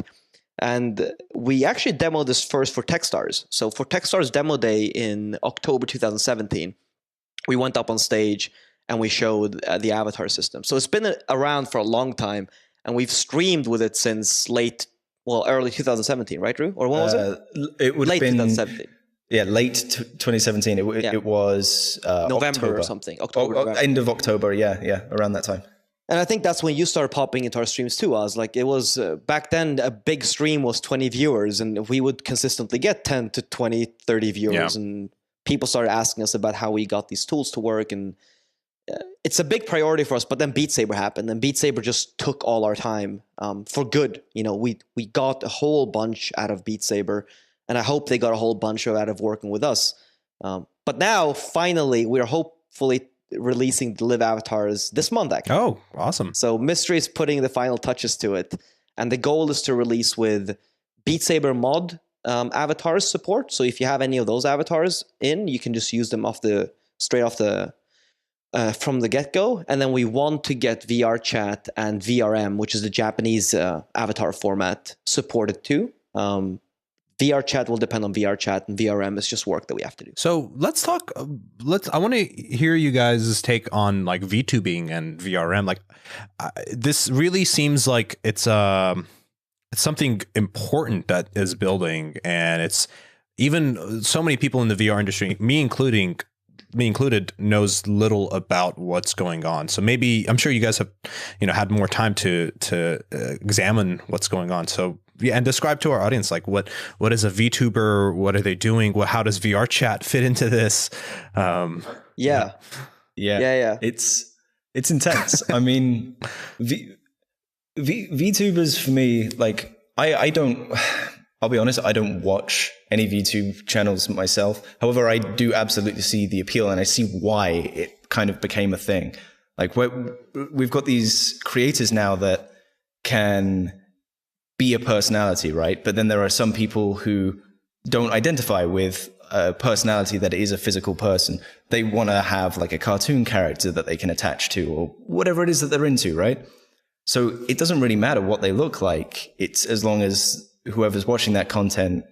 And we actually demoed this first for Techstars. So for Techstars demo day in October 2017, we went up on stage and we showed the avatar system. So it's been around for a long time, and we've streamed with it since early 2017, right, Drew? Or when was it? It would late have been 2017. Yeah, late 2017. It was November October. Or something. October. End of October. Yeah, around that time. And I think that's when you started popping into our streams too, Oz. Like it was back then, a big stream was 20 viewers, and we would consistently get 10 to 20, 30 viewers. Yeah. And people started asking us about how we got these tools to work. And it's a big priority for us. But then Beat Saber happened, and Beat Saber just took all our time for good. We got a whole bunch out of Beat Saber, and I hope they got a whole bunch out of working with us. But now, finally, we're hopefully releasing the LIV avatars this month, actually. Oh, awesome. So Mystery is putting the final touches to it. And the goal is to release with Beat Saber mod avatars support. So if you have any of those avatars in, you can just use them straight off the from the get-go. And then we want to get VR chat and VRM, which is the Japanese avatar format, supported too. VR chat will depend on VR chat, and VRM is just work that we have to do. So let's talk. I want to hear you guys' take on like VTubing and VRM. Like, this really seems like it's something important that is building, and it's even so many people in the VR industry, me included, knows little about what's going on. So maybe I'm sure you guys have, had more time to examine what's going on. So yeah, and describe to our audience like what is a VTuber? What are they doing? How does VR chat fit into this? Yeah. It's intense. I mean, VTubers for me, like I'll be honest, I don't watch any VTube channels myself. However, I do absolutely see the appeal, and I see why it kind of became a thing. Like we've got these creators now that can be a personality, right? But then there are some people who don't identify with a personality that is a physical person. They want to have like a cartoon character that they can attach to, or whatever it is that they're into, right? So it doesn't really matter what they look like. It's as long as whoever's watching that content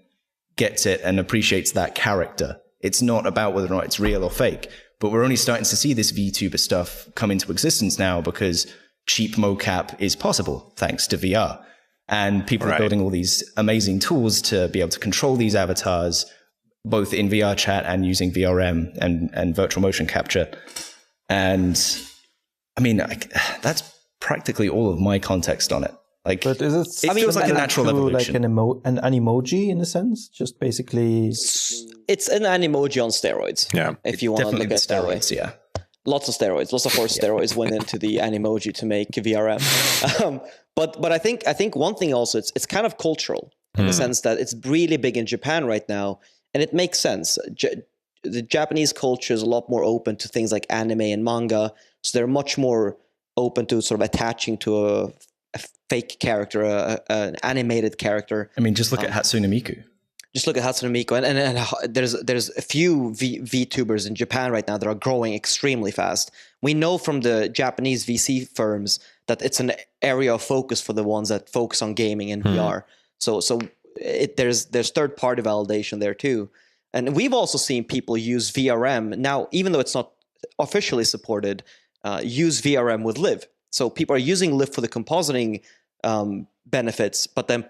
gets it and appreciates that character. It's not about whether or not it's real or fake. But we're only starting to see this VTuber stuff come into existence now because cheap mocap is possible thanks to VR. And people are building all these amazing tools to be able to control these avatars, both in VR chat and using VRM and virtual motion capture. And I mean, that's practically all of my context on it. Like, but is it? It feels like a natural evolution, like an animoji in a sense, just basically. It's an animoji on steroids. Yeah, if you want to look at it that way. Yeah, lots of steroids, lots of horse steroids went into the animoji to make VRM. But I think one thing also, it's kind of cultural in the sense that it's really big in Japan right now, and it makes sense. The Japanese culture is a lot more open to things like anime and manga, so they're much more open to sort of attaching to a fake character, an animated character. I mean, just look at Hatsune Miku. Just look at Hatsune Miku, and there's a few VTubers in Japan right now that are growing extremely fast. We know from the Japanese VC firms that it's an area of focus for the ones that focus on gaming and VR. So there's third-party validation there too. And we've also seen people use VRM now, even though it's not officially supported, use VRM with LIV. So people are using LIV for the compositing benefits, but then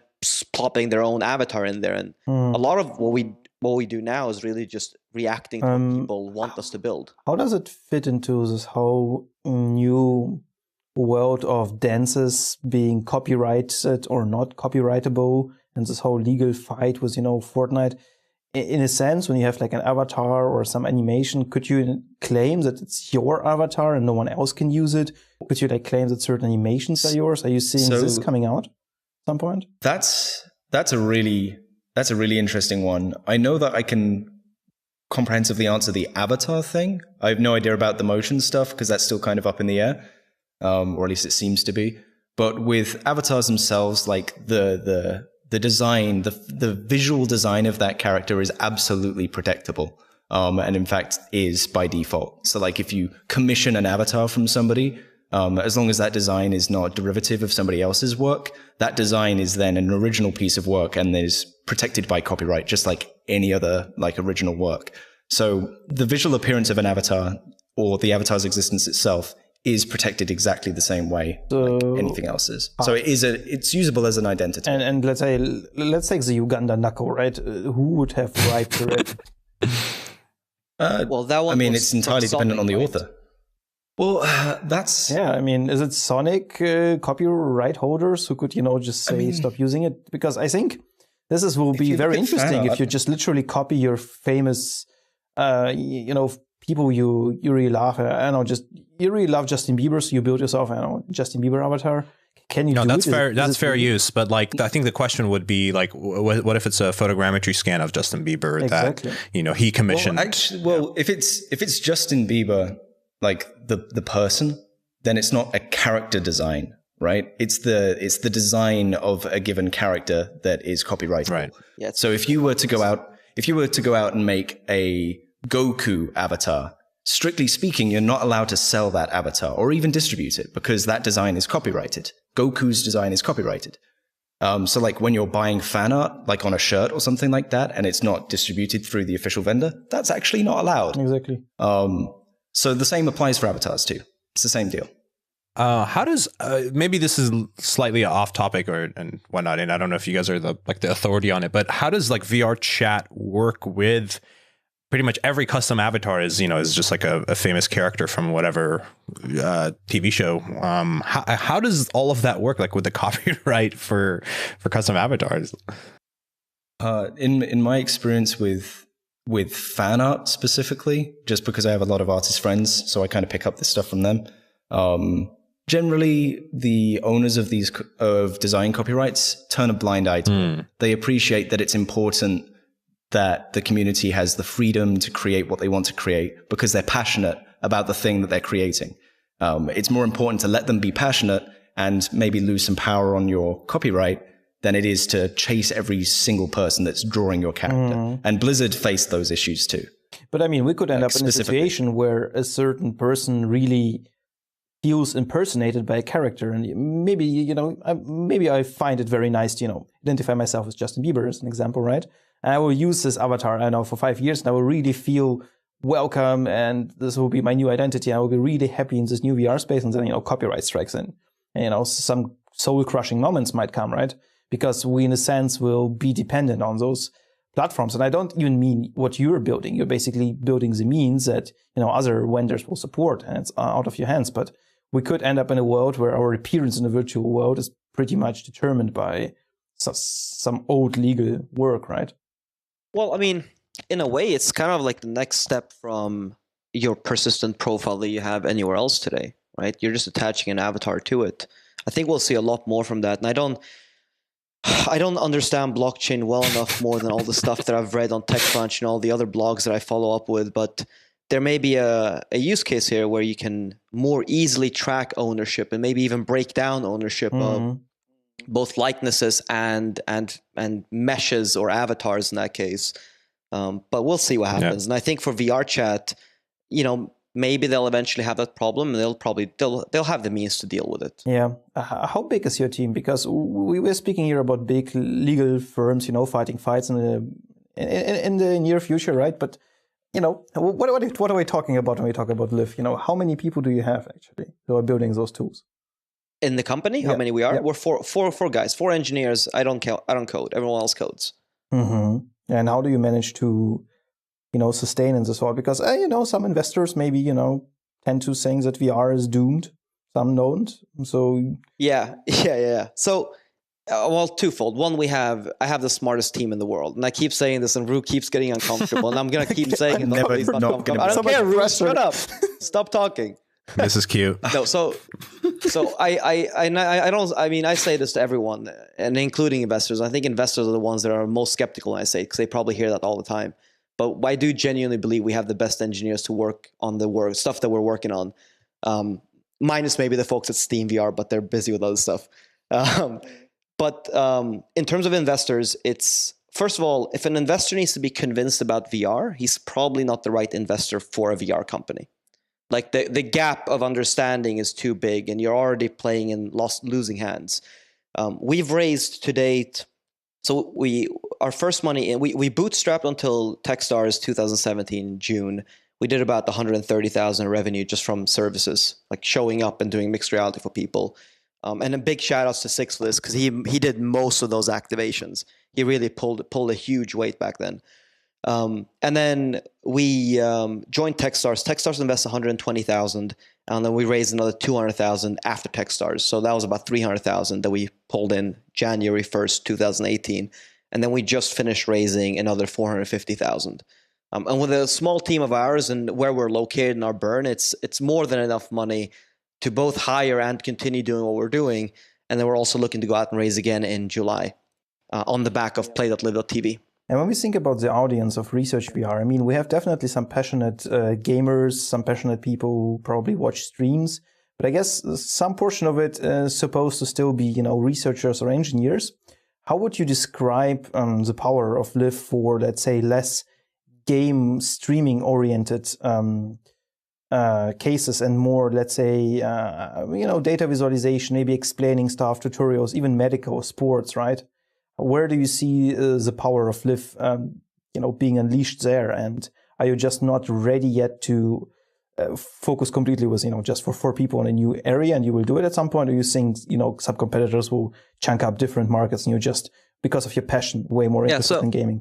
plopping their own avatar in there. And a lot of what we do now is really just reacting to what people want us to build. How does it fit into this whole new world of dances being copyrighted or not copyrightable, and this whole legal fight with Fortnite? In a sense, when you have like an avatar or some animation, could you claim that it's your avatar and no one else can use it? Could you like claim that certain animations are yours? Are you seeing this coming out at some point? That's a really interesting one. I know that I can comprehensively answer the avatar thing. I have no idea about the motion stuff because that's still kind of up in the air, or at least it seems to be. But with avatars themselves, like the design, the visual design of that character is absolutely protectable. And in fact is by default. So like if you commission an avatar from somebody, as long as that design is not derivative of somebody else's work, that design is then an original piece of work and is protected by copyright, just like any other like original work. So the visual appearance of an avatar or the avatar's existence itself is protected exactly the same way like anything else is. So it's usable as an identity. And let's take the Uganda knuckle, right? Who would have right to it? Well, that one. I mean, it's entirely dependent on the author. Well, that's... Yeah, I mean, is it Sonic copyright holders who could, just say stop using it? Because I think this will be very interesting if you just literally copy your famous, people you really love. You really love Justin Bieber, so you build yourself Justin Bieber avatar. Can you do that's it? fair. That's fair use. But like, I think the question would be like, what if it's a photogrammetry scan of Justin Bieber that he commissioned? Well, if it's Justin Bieber, like the person, then it's not a character design, right? It's the design of a given character that is copyrightable. Right. Yeah, so if you were to go out and make a Goku avatar, strictly speaking, you're not allowed to sell that avatar or even distribute it because that design is copyrighted. Goku's design is copyrighted. So like when you're buying fan art, like on a shirt or something like that, and it's not distributed through the official vendor, that's actually not allowed. Exactly. So the same applies for avatars too. It's the same deal. How does maybe this is slightly off topic and whatnot, and I don't know if you guys are the authority on it, but how does like VR chat work with pretty much every custom avatar is just like a famous character from whatever TV show. How does all of that work, like with the copyright for custom avatars? In my experience with fan art specifically, just because I have a lot of artist friends, so I kind of pick up this stuff from them. Generally, the owners of design copyrights turn a blind eye to it. They appreciate that it's important that the community has the freedom to create what they want to create because they're passionate about the thing that they're creating. It's more important to let them be passionate and maybe lose some power on your copyright than it is to chase every single person that's drawing your character. And Blizzard faced those issues too. But I mean, we could end up in a situation where a certain person really feels impersonated by a character, and maybe maybe I find it very nice to identify myself as Justin Bieber as an example, right? And I will use this avatar, I know, for 5 years, and I will really feel welcome, and this will be my new identity. I will be really happy in this new VR space, and then copyright strikes in, and some soul-crushing moments might come, right? Because we, in a sense, will be dependent on those platforms. And I don't even mean what you're building. You're basically building the means that other vendors will support, and it's out of your hands. But we could end up in a world where our appearance in the virtual world is pretty much determined by some old legal work, right? Well, I mean, in a way, it's kind of like the next step from your persistent profile that you have anywhere else today, right? You're just attaching an avatar to it. I think we'll see a lot more from that. And I don't understand blockchain well enough more than all the stuff that I've read on TechCrunch and all the other blogs that I follow up with, but there may be a use case here where you can more easily track ownership and maybe even break down ownership of both likenesses and meshes or avatars in that case. But we'll see what happens. Yeah. And I think for VR chat, maybe they'll eventually have that problem, and they'll have the means to deal with it. Yeah. How big is your team? Because we were speaking here about big legal firms, fighting fights in the near future, right? But what are we talking about when we talk about LIV? How many people do you have actually who are building those tools? In the company, how many we are? Yeah. We're four guys, 4 engineers. I don't code. Everyone else codes. Mm-hmm. And how do you manage to, sustain in this world? Because some investors maybe tend to saying that VR is doomed. Some don't. So yeah. So twofold. One, I have the smartest team in the world, and I keep saying this, and Ru keeps getting uncomfortable, and I'm gonna keep saying it. I don't care, Ru. Shut up. Stop talking. This is cute. No, so I don't. I mean, I say this to everyone, and including investors. I think investors are the ones that are most skeptical when I say it, because they probably hear that all the time. But I do genuinely believe we have the best engineers to work on the stuff that we're working on, minus maybe the folks at Steam VR, but they're busy with other stuff. But in terms of investors, it's first of all, if an investor needs to be convinced about VR, he's probably not the right investor for a VR company. Like the gap of understanding is too big, and you're already playing in losing hands. We've raised to date, so our first money, we bootstrapped until Techstars 2017 June. We did about 130,000 revenue just from services, like showing up and doing mixed reality for people. And a big shout outs to Six for this, because he did most of those activations. He really pulled a huge weight back then. And then we joined Techstars. Techstars invested 120,000, and then we raised another 200,000 after Techstars. So that was about 300,000 that we pulled in January 1st, 2018. And then we just finished raising another 450,000. And with a small team of ours and where we're located in our burn, it's more than enough money to both hire and continue doing what we're doing. And then we're also looking to go out and raise again in July on the back of play.live.tv. And when we think about the audience of ResearchVR, I mean, we have definitely some passionate gamers, some passionate people who probably watch streams. But I guess some portion of it is supposed to still be, researchers or engineers. How would you describe the power of LIV for, let's say, less game streaming oriented cases and more, let's say, data visualization, maybe explaining stuff, tutorials, even medical, sports, right? Where do you see the power of LIV, being unleashed there? And are you just not ready yet to focus completely with, just for 4 people in a new area, and you will do it at some point? Or you think, some competitors will chunk up different markets and you're just, because of your passion, way more interested in gaming?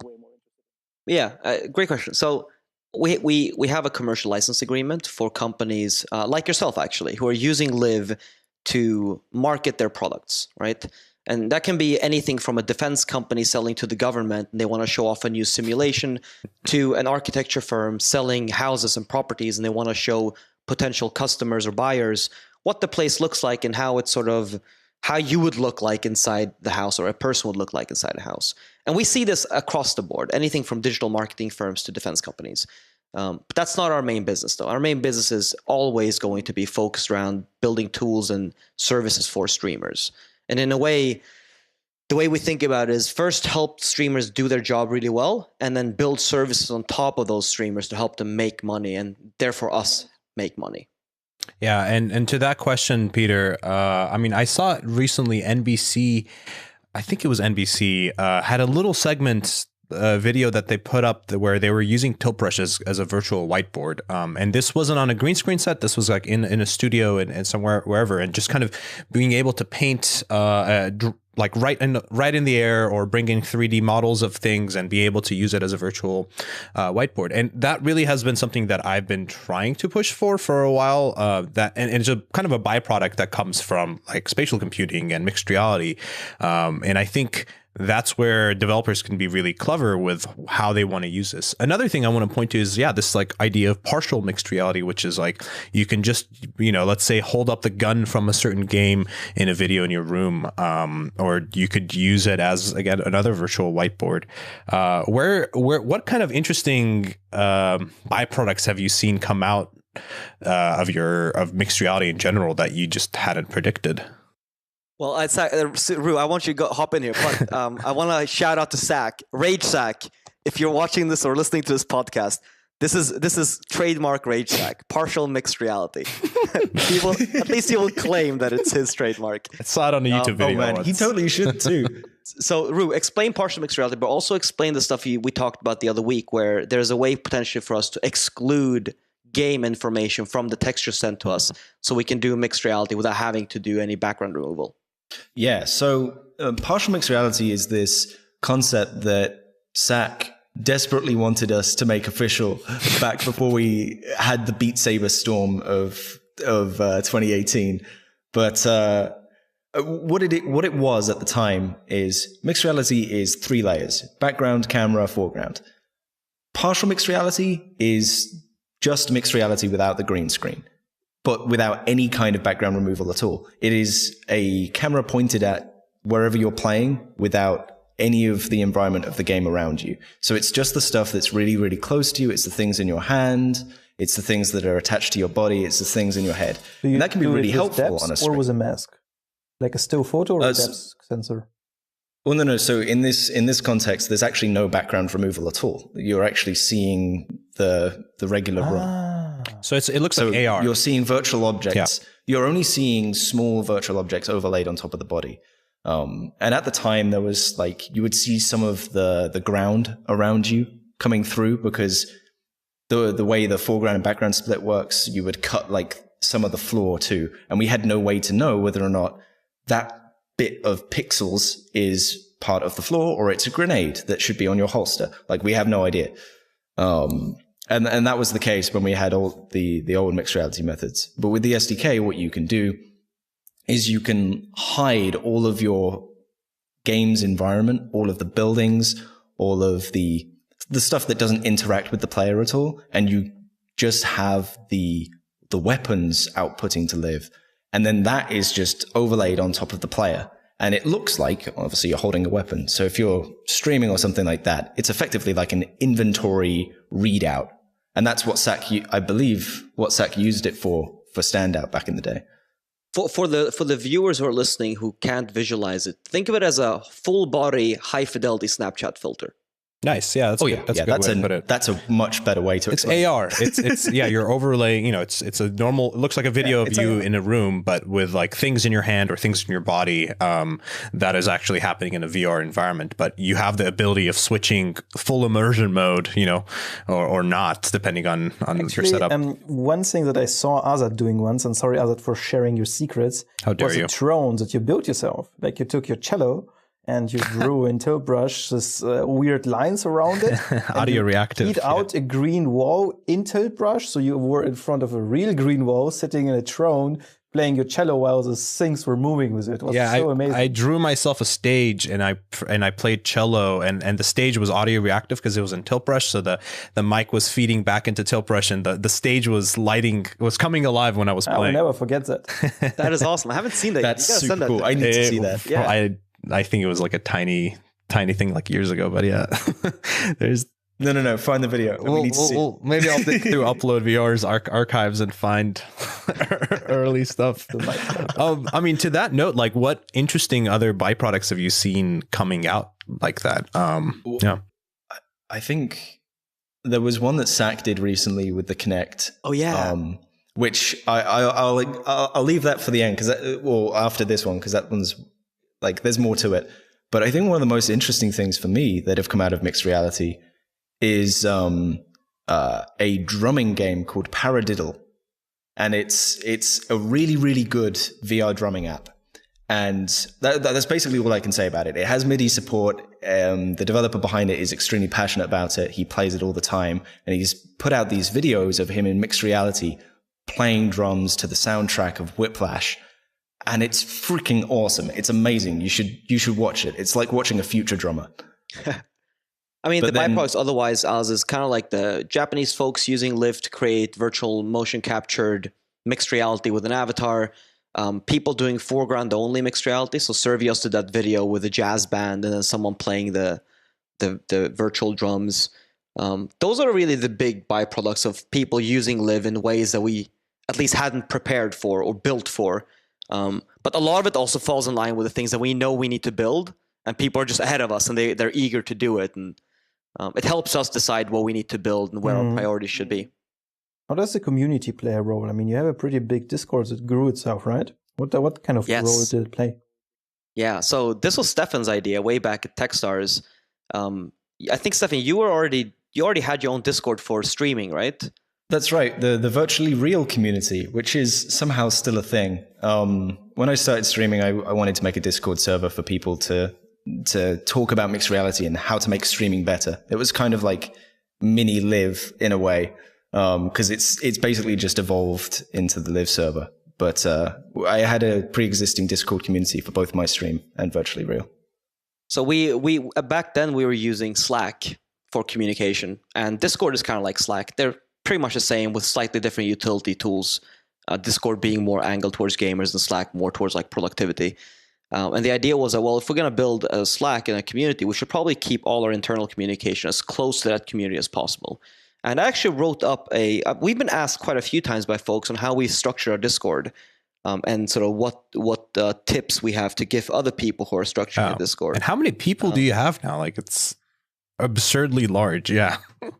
Yeah, great question. So we have a commercial license agreement for companies like yourself, actually, who are using LIV to market their products, right? And that can be anything from a defense company selling to the government and they want to show off a new simulation, to an architecture firm selling houses and properties and they want to show potential customers or buyers what the place looks like and how it's sort of how you would look like inside the house, or a person would look like inside a house. And we see this across the board, anything from digital marketing firms to defense companies. But that's not our main business, though. Our main business is always going to be focused around building tools and services for streamers. And in a way, the way we think about it is first help streamers do their job really well, and then build services on top of those streamers to help them make money, and therefore us make money. Yeah, and to that question, Peter, I saw recently NBC, I think it was NBC, had a little segment video that they put up where they were using tilt brushes as a virtual whiteboard. And this wasn't on a green screen set. This was like in a studio and somewhere, wherever, and just kind of being able to paint like right in the air, or bring in 3D models of things and be able to use it as a virtual whiteboard. And that really has been something that I've been trying to push for a while. And it's a kind of a byproduct that comes from like spatial computing and mixed reality. And I think that's where developers can be really clever with how they want to use this. Another thing I want to point to is, this like idea of partial mixed reality, which is like you can just, let's say hold up the gun from a certain game in a video in your room, or you could use it as, again, another virtual whiteboard. What kind of interesting byproducts have you seen come out of mixed reality in general that you just hadn't predicted? Well, Ru, I want you to hop in here, but I want to shout out to Zach, Rage Zach. If you're watching this or listening to this podcast, this is trademark Rage Zach, partial mixed reality. At least he will claim that it's his trademark. I saw it on a YouTube video. Oh man, he totally should too. So, Ru, explain partial mixed reality, but also explain the stuff we talked about the other week, where there's a way potentially for us to exclude game information from the texture sent to us, so we can do mixed reality without having to do any background removal. Yeah, so partial mixed reality is this concept that Zach desperately wanted us to make official back before we had the Beat Saber storm of 2018. But what it was at the time is mixed reality is 3 layers: background, camera, foreground. Partial mixed reality is just mixed reality without the green screen, but without any kind of background removal at all. It is a camera pointed at wherever you're playing without any of the environment of the game around you. So it's just the stuff that's really, really close to you. It's the things in your hand. It's the things that are attached to your body. It's the things in your head. And that can be really helpful on a stream. Or was a mask? Like a still photo or a depth sensor? Well, no. So in this context, there's actually no background removal at all. You're actually seeing the regular room. So it looks like AR. You're seeing virtual objects. Yeah. You're only seeing small virtual objects overlaid on top of the body. And at the time, there was you would see some of the ground around you coming through, because the way the foreground and background split works, you would cut some of the floor too. And we had no way to know whether or not that bit of pixels is part of the floor or it's a grenade that should be on your holster. We have no idea. And that was the case when we had all the old mixed reality methods. But with the SDK, what you can do is you can hide all of your game's environment, all of the buildings, all of the stuff that doesn't interact with the player at all, and you just have the weapons outputting to LIV. And then that is just overlaid on top of the player. And it looks like, obviously, you're holding a weapon. So if you're streaming or something like that, it's effectively like an inventory readout. And that's what I believe what SAC used it for Standout back in the day. For the viewers who are listening who can't visualize it, think of it as a full body high fidelity Snapchat filter. Nice. Yeah, that's a good way to put it. That's a much better way to explain. It's AR. It's yeah, you're overlaying, it's a normal, it looks like a video of you in a room, but with like things in your hand or things in your body that is actually happening in a VR environment. But you have the ability of switching full immersion mode, or not, depending on your setup. One thing that I saw Azad doing once, and sorry Azad for sharing your secrets, was a drone that you built yourself. Like you took your cello and you drew in Tiltbrush this weird lines around it. Audio reactive. Beat out a green wall in Tiltbrush, so you were in front of a real green wall, sitting in a throne, playing your cello while the things were moving with it. It was so amazing. I drew myself a stage and I played cello, and the stage was audio reactive because it was in Tiltbrush, so the mic was feeding back into Tiltbrush, and the stage was coming alive when I was playing. I will never forget that. That is awesome. I haven't seen that. That's super cool. I need to see that. Yeah. I think it was like a tiny thing like years ago, but yeah, there's no. Find the video. We need to see. Maybe I'll dig through Upload VR's archives and find early stuff. I mean, to that note, like, what interesting other byproducts have you seen coming out like that? Yeah, I think there was one that SAC did recently with the Kinect. Oh yeah. Which I'll leave that for the end after this one, because that one's. Like, there's more to it. But I think one of the most interesting things for me that have come out of mixed reality is a drumming game called Paradiddle. And it's a really, really good VR drumming app. And that's basically all I can say about it. It has MIDI support. The developer behind it is extremely passionate about it. He plays it all the time. And he's put out these videos of him in mixed reality playing drums to the soundtrack of Whiplash. And it's freaking awesome. It's amazing. You should watch it. It's like watching a future drummer. I mean, the byproducts otherwise, Oz, is kind of like the Japanese folks using LIV to create virtual motion captured mixed reality with an avatar. People doing foreground only mixed reality. So Servios did that video with a jazz band and then someone playing the virtual drums. Those are really the big byproducts of people using LIV in ways that we at least hadn't prepared for or built for. But a lot of it also falls in line with the things that we know we need to build, and people are just ahead of us and they're eager to do it. And it helps us decide what we need to build and where our priorities should be. How does the community play a role? I mean, you have a pretty big Discord that grew itself, right? What kind of role did it play? Yeah, so this was Stefan's idea way back at Techstars. I think, Stefan, you already had your own Discord for streaming, right? That's right. The virtually real community, which is somehow still a thing. When I started streaming, I wanted to make a Discord server for people to talk about mixed reality and how to make streaming better. It was kind of like mini LIV in a way, because it's basically just evolved into the LIV server. But I had a pre-existing Discord community for both my stream and virtually real. So we back then we were using Slack for communication, and Discord is kind of like Slack. They're pretty much the same with slightly different utility tools. Discord being more angled towards gamers and Slack more towards like productivity. And the idea was that, well, if we're going to build a Slack in a community, we should probably keep all our internal communication as close to that community as possible. And I actually wrote up we've been asked quite a few times by folks on how we structure our Discord, and sort of what tips we have to give other people who are structuring their Discord. And how many people do you have now? Like, it's absurdly large. Yeah.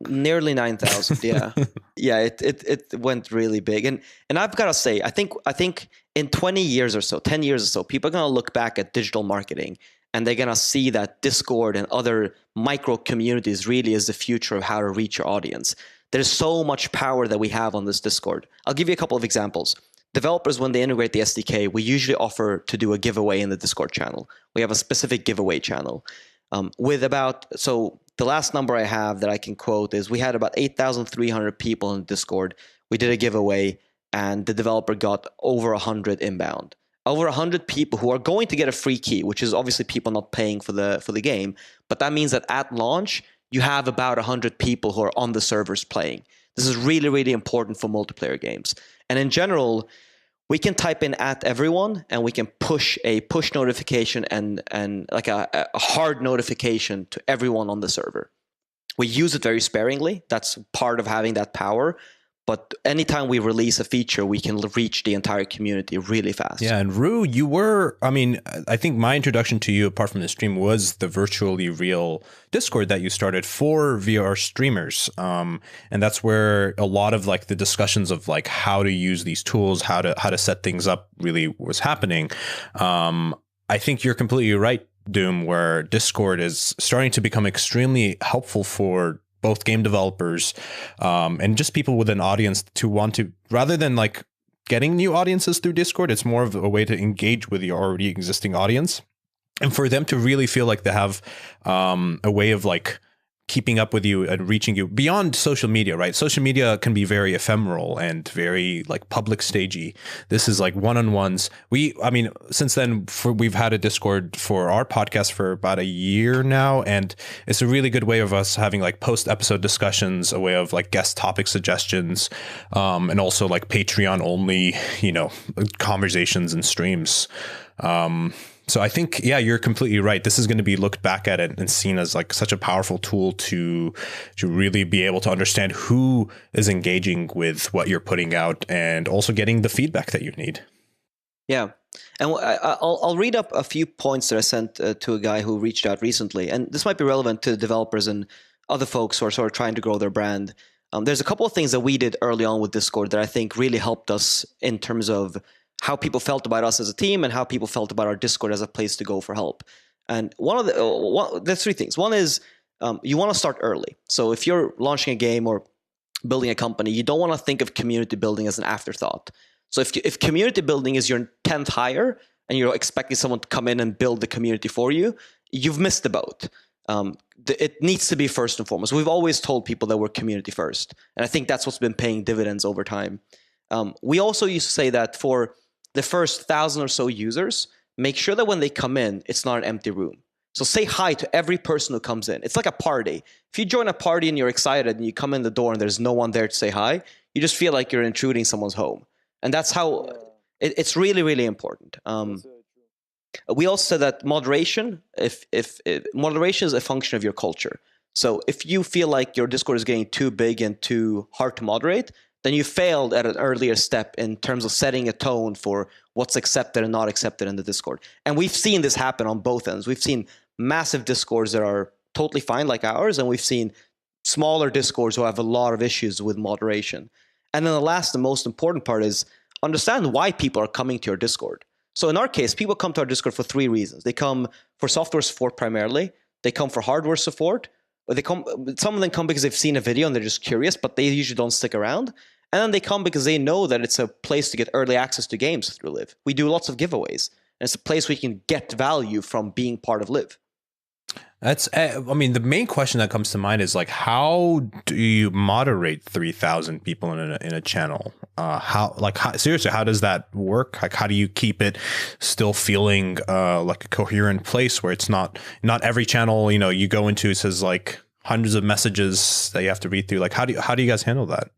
Nearly 9,000. Yeah. Yeah. It went really big. And I've got to say, I think in 20 years or so, 10 years or so, people are going to look back at digital marketing and they're going to see that Discord and other micro communities really is the future of how to reach your audience. There's so much power that we have on this Discord. I'll give you a couple of examples. Developers, when they integrate the SDK, we usually offer to do a giveaway in the Discord channel. We have a specific giveaway channel. So the last number I have that I can quote is we had about 8,300 people in Discord. We did a giveaway and the developer got over 100 inbound. Over 100 people who are going to get a free key, which is obviously people not paying for the game. But that means that at launch, you have about 100 people who are on the servers playing. This is really, really important for multiplayer games. And in general, we can type in at everyone, and we can push a push notification and like a hard notification to everyone on the server. We use it very sparingly. That's part of having that power. But anytime we release a feature, we can reach the entire community really fast. Yeah, and Rue, I think my introduction to you, apart from the stream, was the virtually real Discord that you started for VR streamers. And that's where a lot of like the discussions of like how to use these tools, how to set things up really was happening. I think you're completely right, Doom, where Discord is starting to become extremely helpful for both game developers and just people with an audience to want to, rather than like getting new audiences through Discord, it's more of a way to engage with your already existing audience and for them to really feel like they have a way of like keeping up with you and reaching you beyond social media, right? Social media can be very ephemeral and very like public stagey. This is like one-on-ones. Since then we've had a Discord for our podcast for about a year now. And it's a really good way of us having like post episode discussions, a way of like guest topic suggestions, and also like Patreon only, conversations and streams. So I think, yeah, you're completely right. This is going to be looked back at it and seen as like such a powerful tool to really be able to understand who is engaging with what you're putting out and also getting the feedback that you need. Yeah. And I'll read up a few points that I sent to a guy who reached out recently. And this might be relevant to developers and other folks who are sort of trying to grow their brand. There's a couple of things that we did early on with Discord that I think really helped us in terms of how people felt about us as a team and how people felt about our Discord as a place to go for help. And there's three things. One is you want to start early. So if you're launching a game or building a company, you don't want to think of community building as an afterthought. So if community building is your 10th hire and you're expecting someone to come in and build the community for you, you've missed the boat. It needs to be first and foremost. We've always told people that we're community first. And I think that's what's been paying dividends over time. We also used to say that for the first 1,000 or so users, make sure that when they come in, it's not an empty room. So say hi to every person who comes in. It's like a party. If you join a party and you're excited and you come in the door and there's no one there to say hi, you just feel like you're intruding someone's home. And that's how it's really, really important. We also said that moderation, moderation is a function of your culture. So if you feel like your Discord is getting too big and too hard to moderate, then you failed at an earlier step in terms of setting a tone for what's accepted and not accepted in the Discord. And we've seen this happen on both ends. We've seen massive Discords that are totally fine like ours, and we've seen smaller Discords who have a lot of issues with moderation. And then the last and most important part is understand why people are coming to your Discord. So in our case, people come to our Discord for three reasons. They come for software support primarily. They come for hardware support. Or some of them come because they've seen a video and they're just curious, but they usually don't stick around. And then they come because they know that it's a place to get early access to games through LIV. We do lots of giveaways. And it's a place where you can get value from being part of LIV. The main question that comes to mind is like, how do you moderate 3,000 people in a channel? Seriously, how does that work? Like, how do you keep it still feeling like a coherent place where it's not every channel, you go into, it says like hundreds of messages that you have to read through. Like, how do you guys handle that?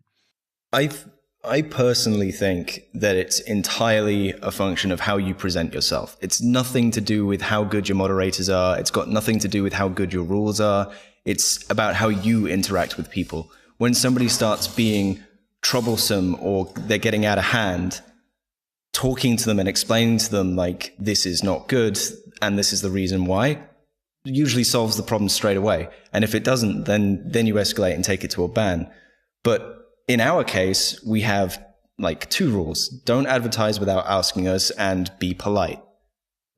I personally think that it's entirely a function of how you present yourself. It's nothing to do with how good your moderators are. It's got nothing to do with how good your rules are. It's about how you interact with people. When somebody starts being troublesome or they're getting out of hand, talking to them and explaining to them like, this is not good and this is the reason why, usually solves the problem straight away. And if it doesn't, then you escalate and take it to a ban. But in our case, we have like two rules. Don't advertise without asking us and be polite.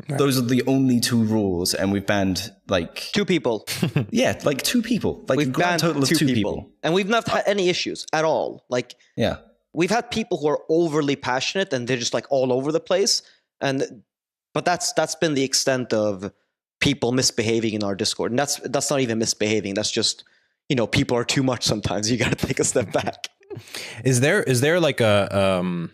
Right. Those are the only two rules. And we've banned like 2 people. Yeah, like 2 people. Like we've a grand total of 2 people. And we've not had any issues at all. Like, yeah, we've had people who are overly passionate and they're just like all over the place. But that's been the extent of people misbehaving in our Discord. And that's not even misbehaving. That's just, people are too much sometimes. You got to take a step back. Is there like a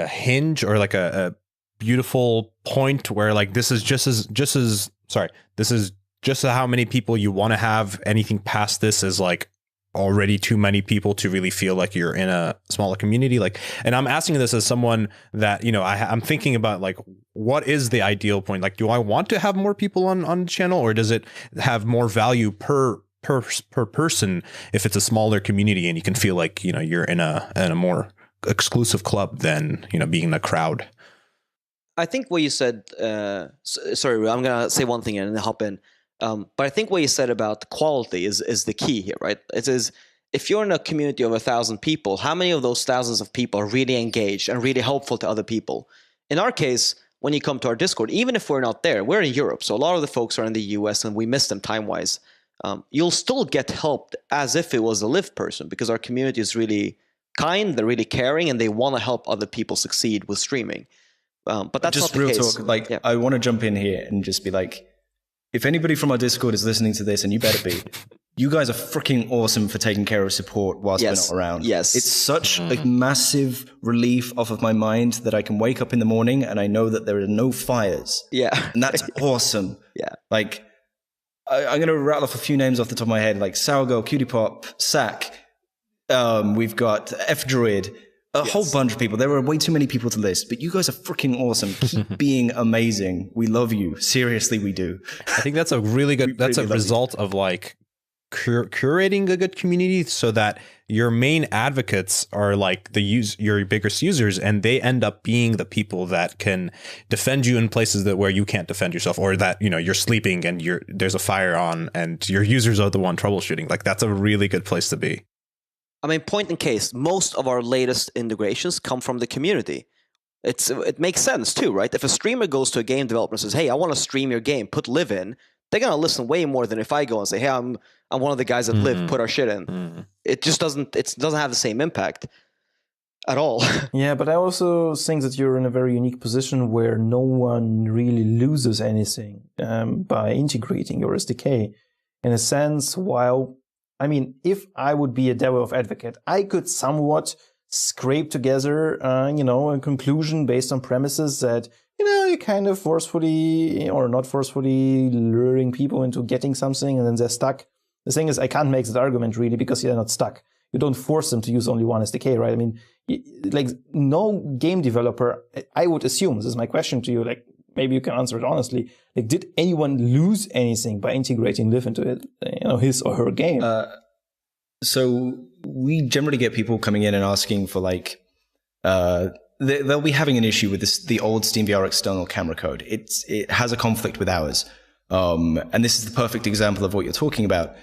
hinge or like a beautiful point where like this is just as how many people you want to have? Anything past this is like already too many people to really feel like you're in a smaller community? Like, and I'm asking this as someone that, you know, I'm thinking about like, what is the ideal point? Like, do I want to have more people on the channel, or does it have more value per person if it's a smaller community and you can feel like, you know, you're in a more exclusive club than, you know, being in a crowd? I think what you said, sorry, I'm going to say one thing and then hop in. But I think what you said about quality is the key here, right? It is, if you're in a community of 1,000 people, how many of those thousands of people are really engaged and really helpful to other people? In our case, when you come to our Discord, even if we're not there, we're in Europe. So a lot of the folks are in the US and we miss them time-wise. You'll still get helped as if it was a LIV person, because our community is really kind, they're really caring, and they want to help other people succeed with streaming. But that's just not the real case. talk. Like, yeah. I want to jump in here and just be like, if anybody from our Discord is listening to this, and you better be, you guys are freaking awesome for taking care of support whilst we're not around. Yes. It's such a massive relief off of my mind that I can wake up in the morning and I know that there are no fires. Yeah. And that's awesome. Yeah. Like, I'm going to rattle off a few names off the top of my head, like Sourgirl, Cutie Pop, Sack. We've got F-Droid. A whole bunch of people. There are way too many people to list, but you guys are freaking awesome. Keep being amazing. We love you. Seriously, we do. I think that's a really good, that's a result of like curating a good community so that your main advocates are like your biggest users, and they end up being the people that can defend you in places that where you can't defend yourself, or that, you know, you're sleeping and there's a fire on and your users are the one troubleshooting. Like, that's a really good place to be. I mean, point in case, most of our latest integrations come from the community. It makes sense too, right? If a streamer goes to a game developer and says, "Hey, I want to stream your game, put LIV in," they're gonna listen way more than if I go and say, "Hey, I'm one of the guys at LIV, put our shit in." It just doesn't have the same impact at all. Yeah, but I also think that you're in a very unique position where no one really loses anything by integrating your SDK. In a sense, while I mean, if I would be a DevOps advocate, I could somewhat scrape together, a conclusion based on premises that, you're kind of forcefully or not forcefully luring people into getting something and then they're stuck. The thing is, I can't make that argument really because they're not stuck. You don't force them to use only one SDK, right? I mean, like no game developer, I would assume, this is my question to you, like, maybe you can answer it honestly. Like, did anyone lose anything by integrating LIV into it, his or her game? So we generally get people coming in and asking for like, they'll be having an issue with the old SteamVR external camera code. It has a conflict with ours. And this is the perfect example of what you're talking about.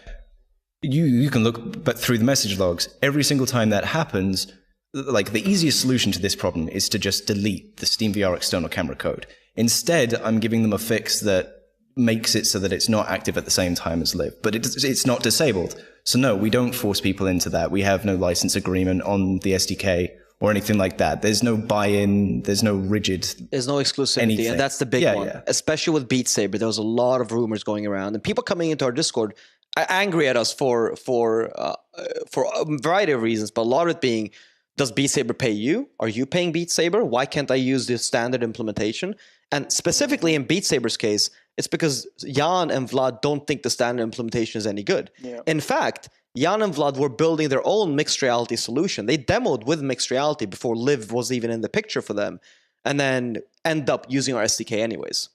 You can look but through the message logs. Every single time that happens, like the easiest solution to this problem is to just delete the SteamVR external camera code. Instead, I'm giving them a fix that makes it so that it's not active at the same time as LIV, but it's not disabled. So no, we don't force people into that. We have no license agreement on the SDK or anything like that. There's no buy-in. There's no rigid. There's no exclusivity, anything. And that's the big one. Yeah. Especially with Beat Saber, there was a lot of rumors going around, and people coming into our Discord are angry at us for a variety of reasons, but a lot of it being, does Beat Saber pay you? Are you paying Beat Saber? Why can't I use the standard implementation? And specifically in Beat Saber's case, it's because Jan and Vlad don't think the standard implementation is any good. Yeah. In fact, Jan and Vlad were building their own mixed reality solution. They demoed with mixed reality before LIV was even in the picture for them, and then end up using our SDK anyways.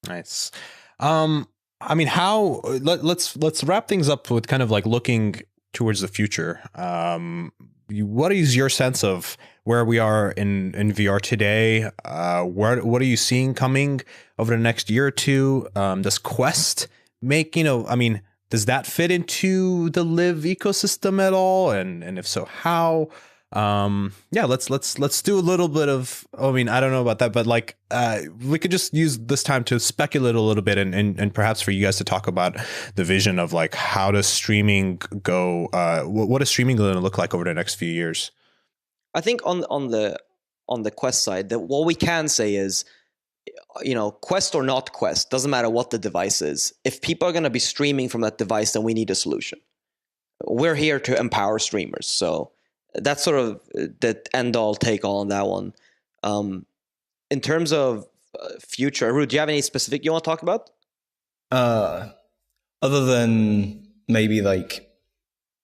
Nice. I mean, let's wrap things up with kind of like looking towards the future. What is your sense of where we are in VR today? What are you seeing coming over the next year or two? Does Quest make, does that fit into the LIV ecosystem at all? And if so, how? Let's do a little bit of, I don't know about that, but like, we could just use this time to speculate a little bit and perhaps for you guys to talk about the vision of like, how does streaming go? What is streaming going to look like over the next few years? I think on the Quest side, that what we can say is, Quest or not Quest, doesn't matter what the device is. If people are going to be streaming from that device, then we need a solution. We're here to empower streamers. So that's sort of the end-all, take-all on that one. In terms of future, Ru, do you have any specific you want to talk about? Other than maybe like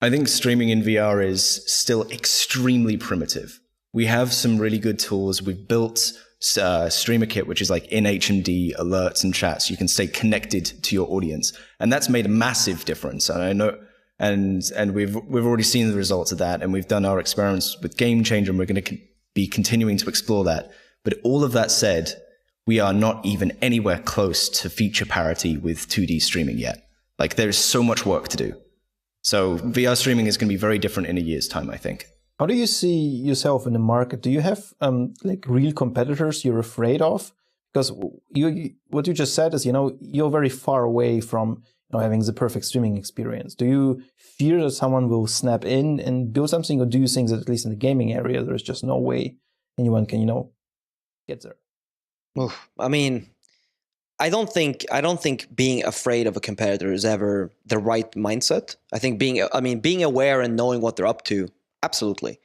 I think streaming in VR is still extremely primitive. We have some really good tools. We've built Streamer Kit, which is like in HMD alerts and chats. You can stay connected to your audience, and that's made a massive difference. And I know, and we've already seen the results of that, and we've done our experiments with GameChanger, and we're going to be continuing to explore that. But all of that said, we are not even anywhere close to feature parity with 2D streaming yet. Like, there's so much work to do. So VR streaming is going to be very different in a year's time, I think. How do you see yourself in the market? Do you have like real competitors you're afraid of? Because what you just said is, you're very far away from having the perfect streaming experience. Do you fear that someone will snap in and build something, or do you think that at least in the gaming area there's just no way anyone can get there? Oof. I mean, I don't think being afraid of a competitor is ever the right mindset. I think being aware and knowing what they're up to, absolutely.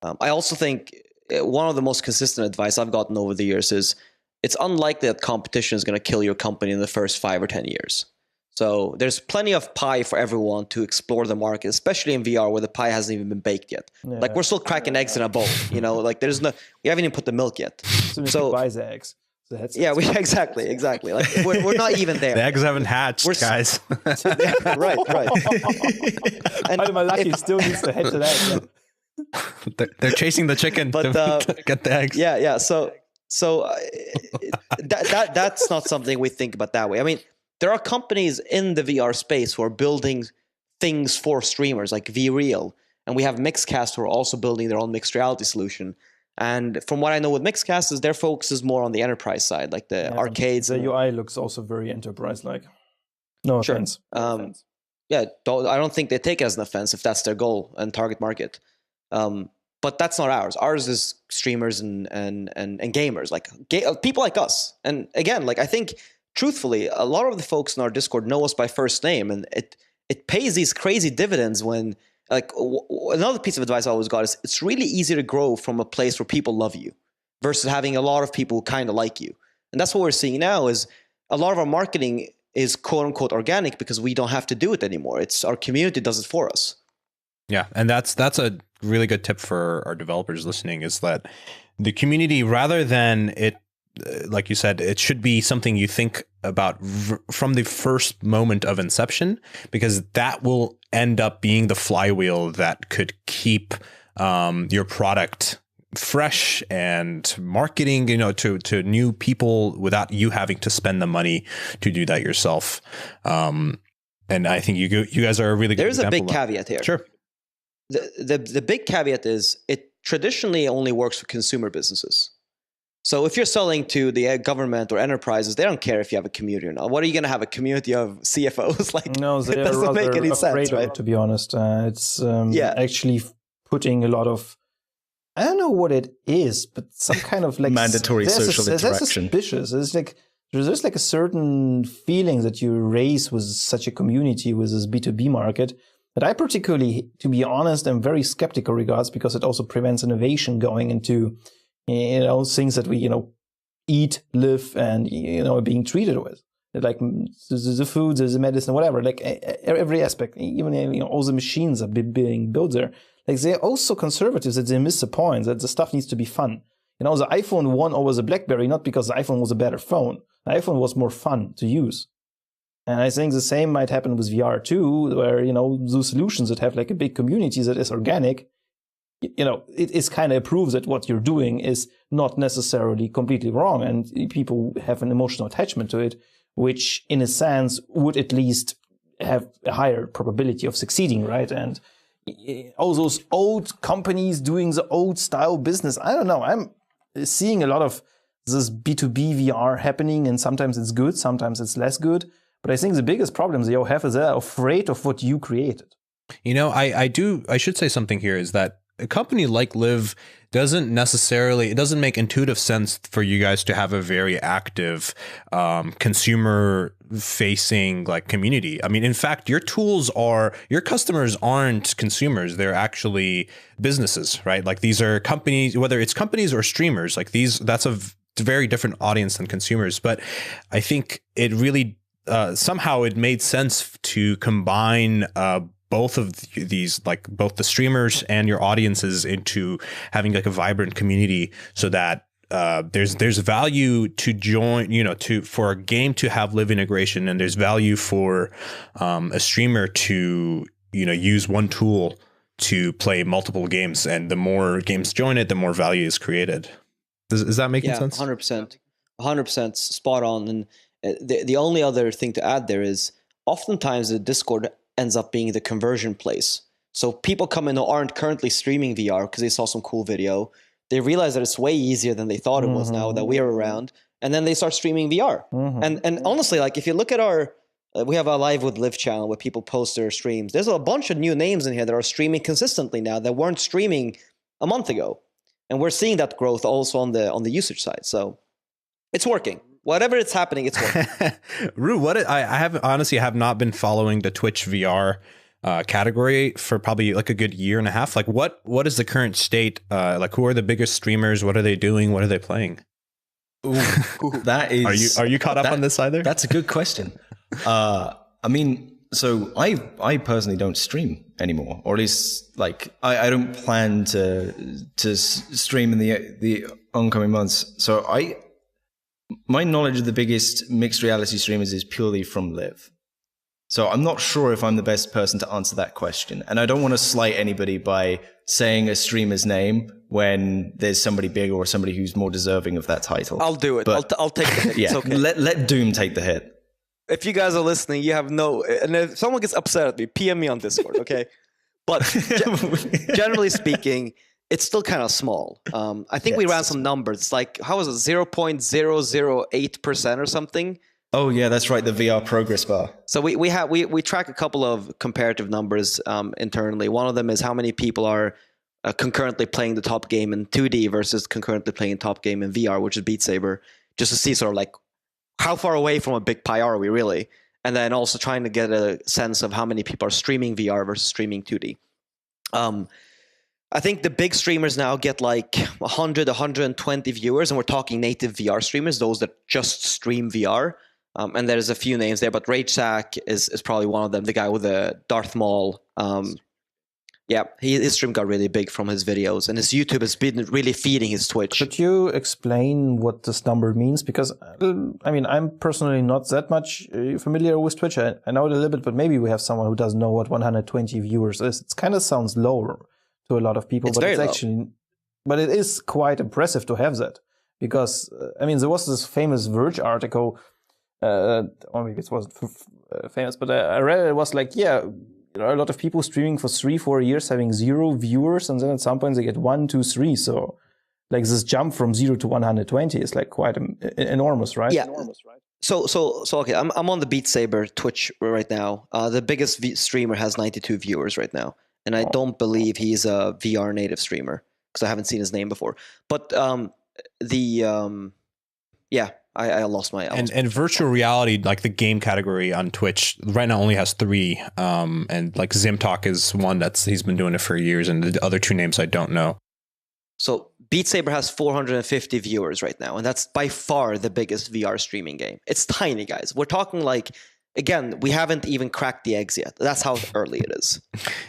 I also think one of the most consistent advice I've gotten over the years is it's unlikely that competition is going to kill your company in the first 5 or 10 years. So there's plenty of pie for everyone to explore the market, especially in VR where the pie hasn't even been baked yet. Yeah. Like, we're still cracking eggs in a bowl, like we haven't even put the milk yet. So buys eggs. Yeah, exactly. Like, we're not even there. The eggs haven't hatched, guys. right. And my lucky still needs to hatch an egg. They're chasing the chicken to get the eggs. Yeah. So that's not something we think about that way. I mean, there are companies in the VR space who are building things for streamers, like VReal, and we have Mixcast who are also building their own mixed reality solution. And from what I know with Mixcast, their focus is more on the enterprise side, like the arcades. The UI looks also very enterprise-like. No offense. Yeah, I don't think they take it as an offense if that's their goal and target market. But that's not ours. Ours is streamers and gamers, like people like us. And again, like, I think truthfully, a lot of the folks in our Discord know us by first name, and it pays these crazy dividends when. Like, another piece of advice I always got is it's really easy to grow from a place where people love you versus having a lot of people who kind of like you. And that's what we're seeing now is a lot of our marketing is quote unquote organic because we don't have to do it anymore. It's our community does it for us. Yeah. And that's a really good tip for our developers listening, is that the community, rather than it, like you said, it should be something you think about from the first moment of inception, because that will end up being the flywheel that could keep your product fresh and marketing, to new people without you having to spend the money to do that yourself. And I think you guys are a really good example. There's a big caveat here. Sure. The big caveat is it traditionally only works for consumer businesses. So if you're selling to the government or enterprises, they don't care if you have a community or not. What are you going to have, a community of CFOs? Like, no, they doesn't make any sense, right? To be honest, it's actually putting a lot of, I don't know what it is, but some kind of like mandatory social interaction. That's suspicious. It's like there's like a certain feeling that you raise with such a community, with this B2B market, that I particularly, to be honest, am very skeptical regards, because it also prevents innovation going into things that we, eat, live, and, being treated with. Like the food, the medicine, whatever, like every aspect, even, all the machines are being built there. Like, they're also conservative that they miss the point that the stuff needs to be fun. The iPhone won over the BlackBerry, not because the iPhone was a better phone. The iPhone was more fun to use. And I think the same might happen with VR too, where, those solutions that have like a big community that is organic, it is kind of proves that what you're doing is not necessarily completely wrong, and people have an emotional attachment to it, which in a sense would at least have a higher probability of succeeding, right? And all those old companies doing the old style business, I don't know. I'm seeing a lot of this B2B VR happening, and sometimes it's good, sometimes it's less good. But I think the biggest problems you have is they're afraid of what you created. I should say something here, is that a company like LIV doesn't make intuitive sense for you guys to have a very active consumer facing like community. I mean, in fact, your customers aren't consumers. They're actually businesses, right? Like, these are companies, whether it's companies or streamers, like that's a very different audience than consumers. But I think it really somehow it made sense to combine both of these, like both the streamers and your audiences, into having like a vibrant community, so that there's value to join, for a game to have live integration, and there's value for a streamer to use one tool to play multiple games, and the more games join it, the more value is created. Is that making sense? 100% spot on. And the only other thing to add there is oftentimes the Discord ends up being the conversion place. So people come in who aren't currently streaming VR because they saw some cool video. They realize that it's way easier than they thought it was now that we're around. And then they start streaming VR. And honestly, like if you look at we have a Live with Liv channel where people post their streams. There's a bunch of new names in here that are streaming consistently now that weren't streaming a month ago. And we're seeing that growth also on the usage side. So it's working. Whatever it's happening, it's working. Rue, I have not been following the Twitch VR category for probably like a good year and a half. Like what is the current state? Like who are the biggest streamers? What are they doing? What are they playing? Ooh, that is. Are you caught up on this either? That's a good question. I mean, so I personally don't stream anymore, or at least like I don't plan to stream in the oncoming months. So my knowledge of the biggest mixed reality streamers is purely from Liv. So I'm not sure if I'm the best person to answer that question. And I don't want to slight anybody by saying a streamer's name when there's somebody big or somebody who's more deserving of that title. I'll do it. But, I'll take the hit. Yeah, it's okay. Let Doom take the hit. If you guys are listening, you have and if someone gets upset at me, PM me on Discord, okay? But generally speaking, it's still kind of small. I think we ran some numbers. It's like, how was it? 0.008% or something. Oh yeah, that's right. The VR progress bar. So we track a couple of comparative numbers internally. One of them is how many people are concurrently playing the top game in 2D versus concurrently playing top game in VR, which is Beat Saber, just to see sort of like how far away from a big pie are we really, and then also trying to get a sense of how many people are streaming VR versus streaming 2D. I think the big streamers now get like 100, 120 viewers, and we're talking native VR streamers, those that just stream VR. And there's a few names there, but RageSack is probably one of them, the guy with the Darth Maul. Yeah, his stream got really big from his videos, and his YouTube has been really feeding his Twitch. Could you explain what this number means? Because, I mean, I'm personally not that much familiar with Twitch. I know it a little bit, but maybe we have someone who doesn't know what 120 viewers is. It kind of sounds lower to a lot lot of people, but it is quite impressive to have that. Because, I mean, there was this famous Verge article, or maybe it wasn't famous, but I read it was like, yeah, a lot of people streaming for 3-4 years having 0 viewers, and then at some point they get 1, 2, 3. So like this jump from 0 to 120 is like quite enormous, right? Yeah. So okay, I'm on the Beat Saber Twitch right now. The biggest streamer has 92 viewers right now, and I don't believe he's a VR native streamer because I haven't seen his name before. But I lost my... And virtual reality, like the game category on Twitch, right now only has 3. And like Zimtalk is one he's been doing it for years, and the other 2 names I don't know. So Beat Saber has 450 viewers right now, and that's by far the biggest VR streaming game. It's tiny, guys. We're talking like, again, we haven't even cracked the eggs yet. That's how early it is.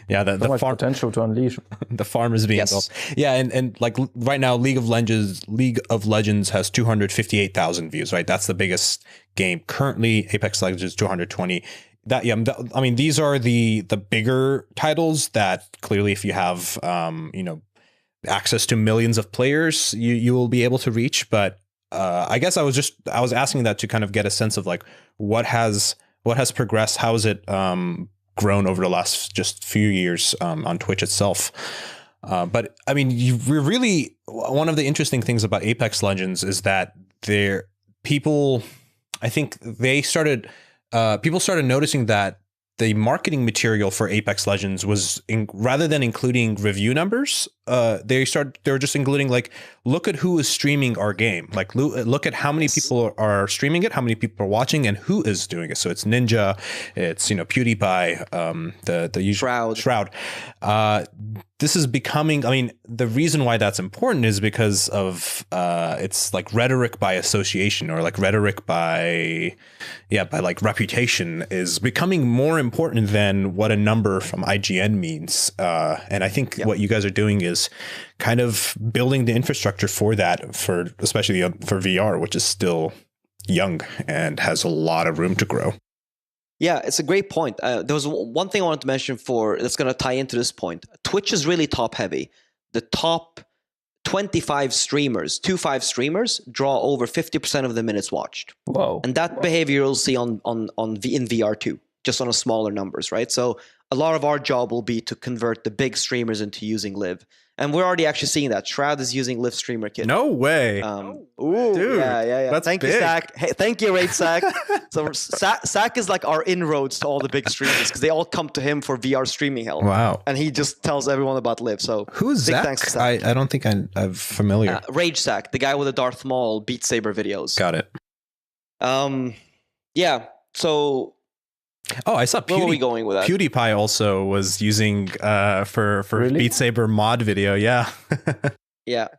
Yeah, the farm potential to unleash. The farm is being built. Yeah, and like right now, League of Legends has 258,000 views. Right, that's the biggest game currently. Apex Legends 220. I mean, these are the bigger titles that clearly, if you have access to millions of players, you will be able to reach. But I guess I was asking that to kind of get a sense of like what has progressed, how has it grown over the last just few years on Twitch itself. But I mean, we're really, one of the interesting things about Apex Legends is that people started noticing that the marketing material for Apex Legends was rather than including review numbers, they're just including like, look at who is streaming our game. Like look at how many people are streaming it, how many people are watching, and who is doing it. So it's Ninja, it's PewDiePie, the usual Shroud. This is becoming, I mean, the reason why that's important is because of it's like rhetoric by association, or like rhetoric by like reputation is becoming more important than what a number from IGN means. And I think what you guys are doing is kind of building the infrastructure for that, for especially for VR, which is still young and has a lot of room to grow. Yeah, it's a great point. There was one thing I wanted to mention that's going to tie into this point. Twitch is really top heavy. The top 25 streamers, 25 streamers, draw over 50% of the minutes watched. Whoa! And that behavior you'll see in VR too, just on a smaller numbers, right? So a lot of our job will be to convert the big streamers into using Live. And we're already actually seeing that. Shroud is using Live Streamer Kit. No way. Dude, yeah. That's thank big. you, Zach. Hey, thank you, Raid Zach. So Zach is like our inroads to all the big streamers because they all come to him for VR streaming help. Wow. And he just tells everyone about Live. So who's Zach? Thanks to Zach. I don't think I'm familiar. Rage Zach, the guy with the Darth Maul Beat Saber videos. Got it. Yeah. So. Oh, I saw Where were we going with that? PewDiePie also was using for Really? Beat Saber mod video. Yeah. Yeah.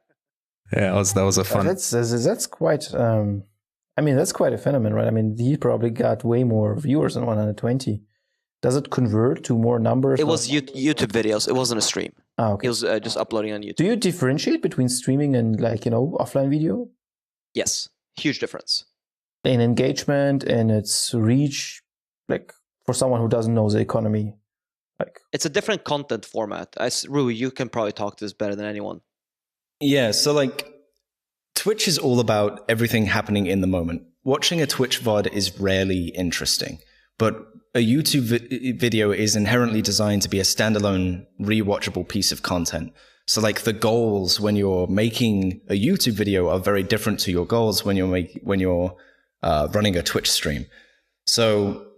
Yeah, that was a fun. That's quite. I mean, that's quite a phenomenon, right? I mean, he probably got way more viewers than 120. Does it convert to more numbers? It was YouTube videos. It wasn't a stream. Ah, okay. It was just uploading on YouTube. Do you differentiate between streaming and offline video? Yes, huge difference. In engagement and its reach, like for someone who doesn't know the economy, like it's a different content format. Rui, you can probably talk to this better than anyone. Yeah, so like Twitch is all about everything happening in the moment. Watching a Twitch VOD is rarely interesting, but a YouTube video is inherently designed to be a standalone, rewatchable piece of content. So like the goals when you're making a YouTube video are very different to your goals when you're running a Twitch stream. So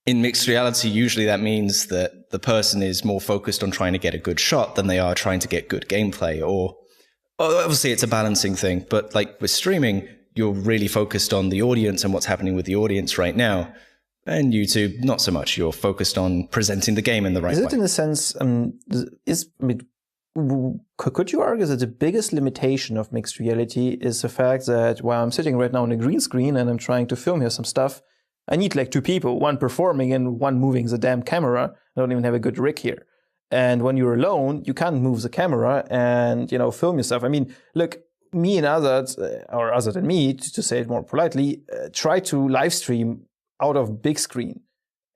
in mixed reality, usually that means that the person is more focused on trying to get a good shot than they are trying to get good gameplay. Or obviously it's a balancing thing, but like with streaming, you're really focused on the audience and what's happening with the audience right now. And YouTube, not so much. You're focused on presenting the game in the right way. Is it in a sense, could you argue that the biggest limitation of mixed reality is the fact that while I'm sitting right now on a green screen and I'm trying to film here some stuff, I need like two people, one performing and one moving the damn camera. I don't even have a good rig here. And when you're alone, you can't move the camera and, film yourself. I mean, look, me and others, or other than me, to say it more politely, try to live stream out of big screen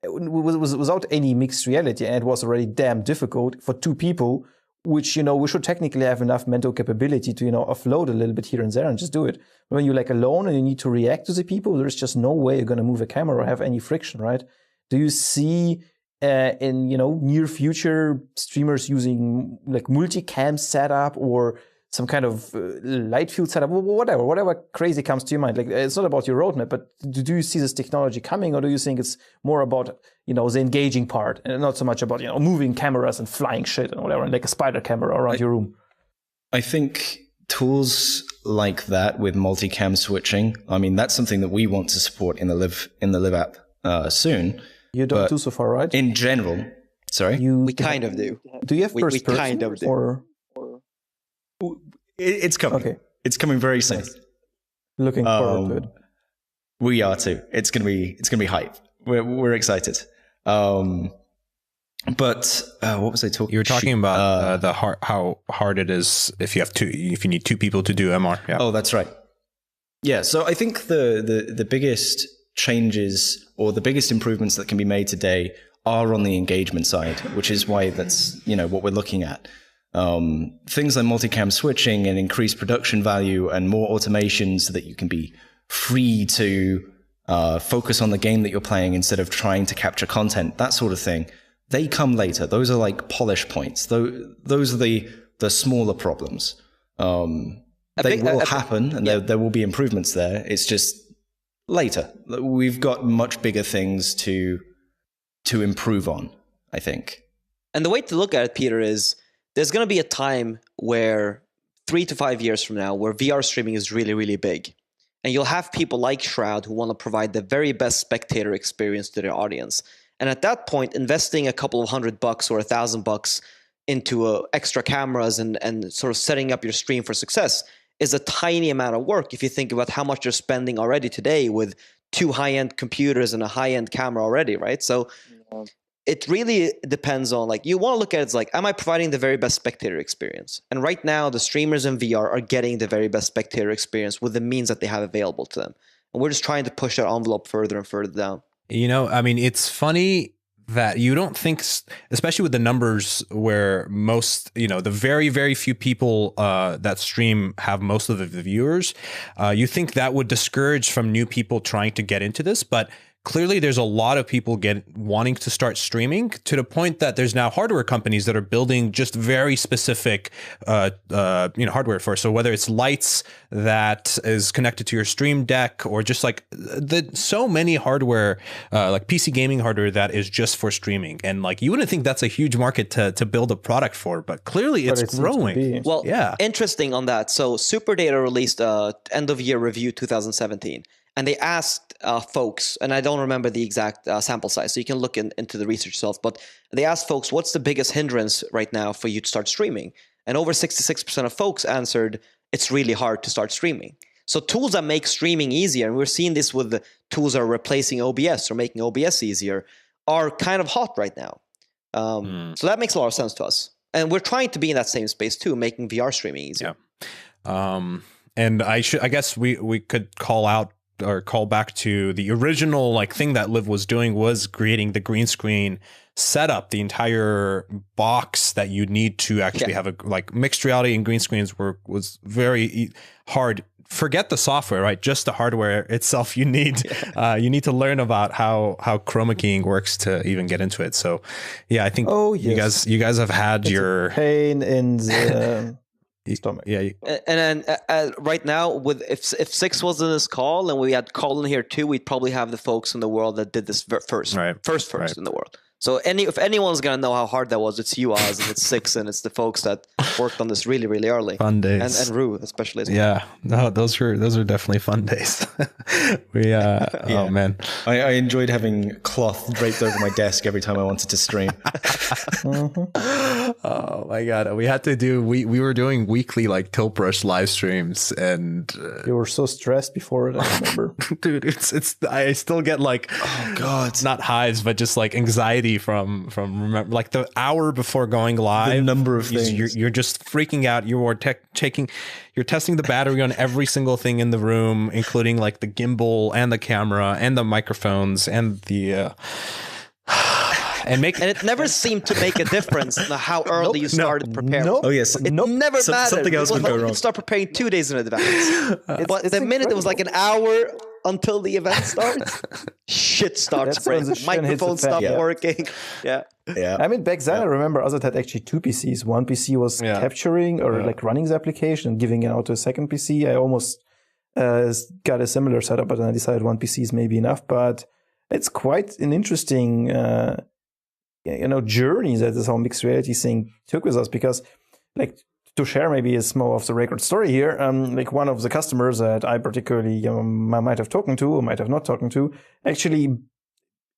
without any mixed reality. And it was already damn difficult for two people, which, we should technically have enough mental capability to, offload a little bit here and there and just do it. But when you're like alone and you need to react to the people, there's just no way you're going to move a camera or have any friction, right? Do you see in, near future streamers using like multicam setup or some kind of light field setup, whatever crazy comes to your mind? Like, it's not about your roadmap, but do you see this technology coming, or do you think it's more about, the engaging part and not so much about, moving cameras and flying shit and whatever, and like a spider camera around your room? I think tools like that with multicam switching, I mean, that's something that we want to support in the Live app soon. You don't do so far, right? In general, sorry? We kind of do. Do you have first person? Kind of do. Or? It's coming. Okay. It's coming very soon. Nice. Looking forward to it. We are too. It's gonna be hype. We're excited. But what was I talking? You were talking about how hard it is if you need two people to do MR. Yeah. Oh, that's right. Yeah. So I think the biggest changes or the biggest improvements that can be made today are on the engagement side, which is why that's what we're looking at. Things like multicam switching and increased production value and more automation so that you can be free to focus on the game that you're playing instead of trying to capture content, that sort of thing. They come later. Those are like polish points. Those are the smaller problems. They will happen and there will be improvements there. It's just later. We've got much bigger things to improve on, I think. And the way to look at it, Peter, is there's going to be a time where 3 to 5 years from now, where VR streaming is really, really big. And you'll have people like Shroud who want to provide the very best spectator experience to their audience. And at that point, investing a couple of $100 or $1,000 into extra cameras and sort of setting up your stream for success is a tiny amount of work if you think about how much you're spending already today with 2 high-end computers and a high-end camera already, right? So it really depends on, like, you want to look at it as like, am I providing the very best spectator experience? And right now, the streamers in VR are getting the very best spectator experience with the means that they have available to them. And we're just trying to push that envelope further and further down. You know, I mean, it's funny that you don't think, especially with the numbers where most, you know, the very, very few people that stream have most of the viewers, you think that would discourage from new people trying to get into this. But clearly there's a lot of people wanting to start streaming, to the point that there's now hardware companies that are building just very specific hardware for. So whether it's lights that is connected to your stream deck, or just like so many hardware, like PC gaming hardware that is just for streaming. And like, you wouldn't think that's a huge market to build a product for, but clearly it's growing. Well, yeah. Interesting on that. So SuperData released end of year review 2017. And they asked folks, and I don't remember the exact sample size, so you can look into the research yourself, but they asked folks, what's the biggest hindrance right now for you to start streaming? And over 66% of folks answered, it's really hard to start streaming. So tools that make streaming easier, and we're seeing this with the tools that are replacing OBS or making OBS easier, are kind of hot right now. So that makes a lot of sense to us. And we're trying to be in that same space too, making VR streaming easier. Yeah. And I guess we could call out or call back to the original like thing that LIV was doing, was creating the green screen setup, the entire box that you need to actually have a like mixed reality and green screens was very hard. Forget the software, right? Just the hardware itself. You need to learn about how chroma keying works to even get into it. So yeah, I think you guys have had your pain in the stomach. Yeah. And then right now, with if Six was in this call and we had Colin here too, we'd probably have the folks in the world that did this first in the world. So if anyone's gonna know how hard that was, it's you, Oz, and it's Six, and it's the folks that worked on this really, really early. Fun days. And Rue especially. Yeah, no, those are definitely fun days. Oh man, I enjoyed having cloth draped over my desk every time I wanted to stream. Oh my god, we had to do we were doing weekly like tilt brush live streams, and you were so stressed before it. I remember, dude. It's I still get like, oh god, not hives, but just like anxiety from remember, like the hour before going live, the number of things you're just freaking out. You're testing the battery on every single thing in the room, including like the gimbal and the camera and the microphones and the and it never seemed to make a difference how early you started preparing. Oh yes, it never mattered. Something else would go wrong. You could start preparing 2 days in advance. But the minute it was like an hour until the event starts, shit starts breaking. Microphones stop working. Yeah. I mean, back then I remember Azad had actually 2 PCs. One PC was capturing or like running the application and giving it out to a second PC. I almost got a similar setup, but then I decided one PC is maybe enough. But it's quite an interesting journey that this whole mixed reality thing took with us, because like, to share maybe a small off the record story here, like one of the customers that I particularly might have talked to or might have not talked to actually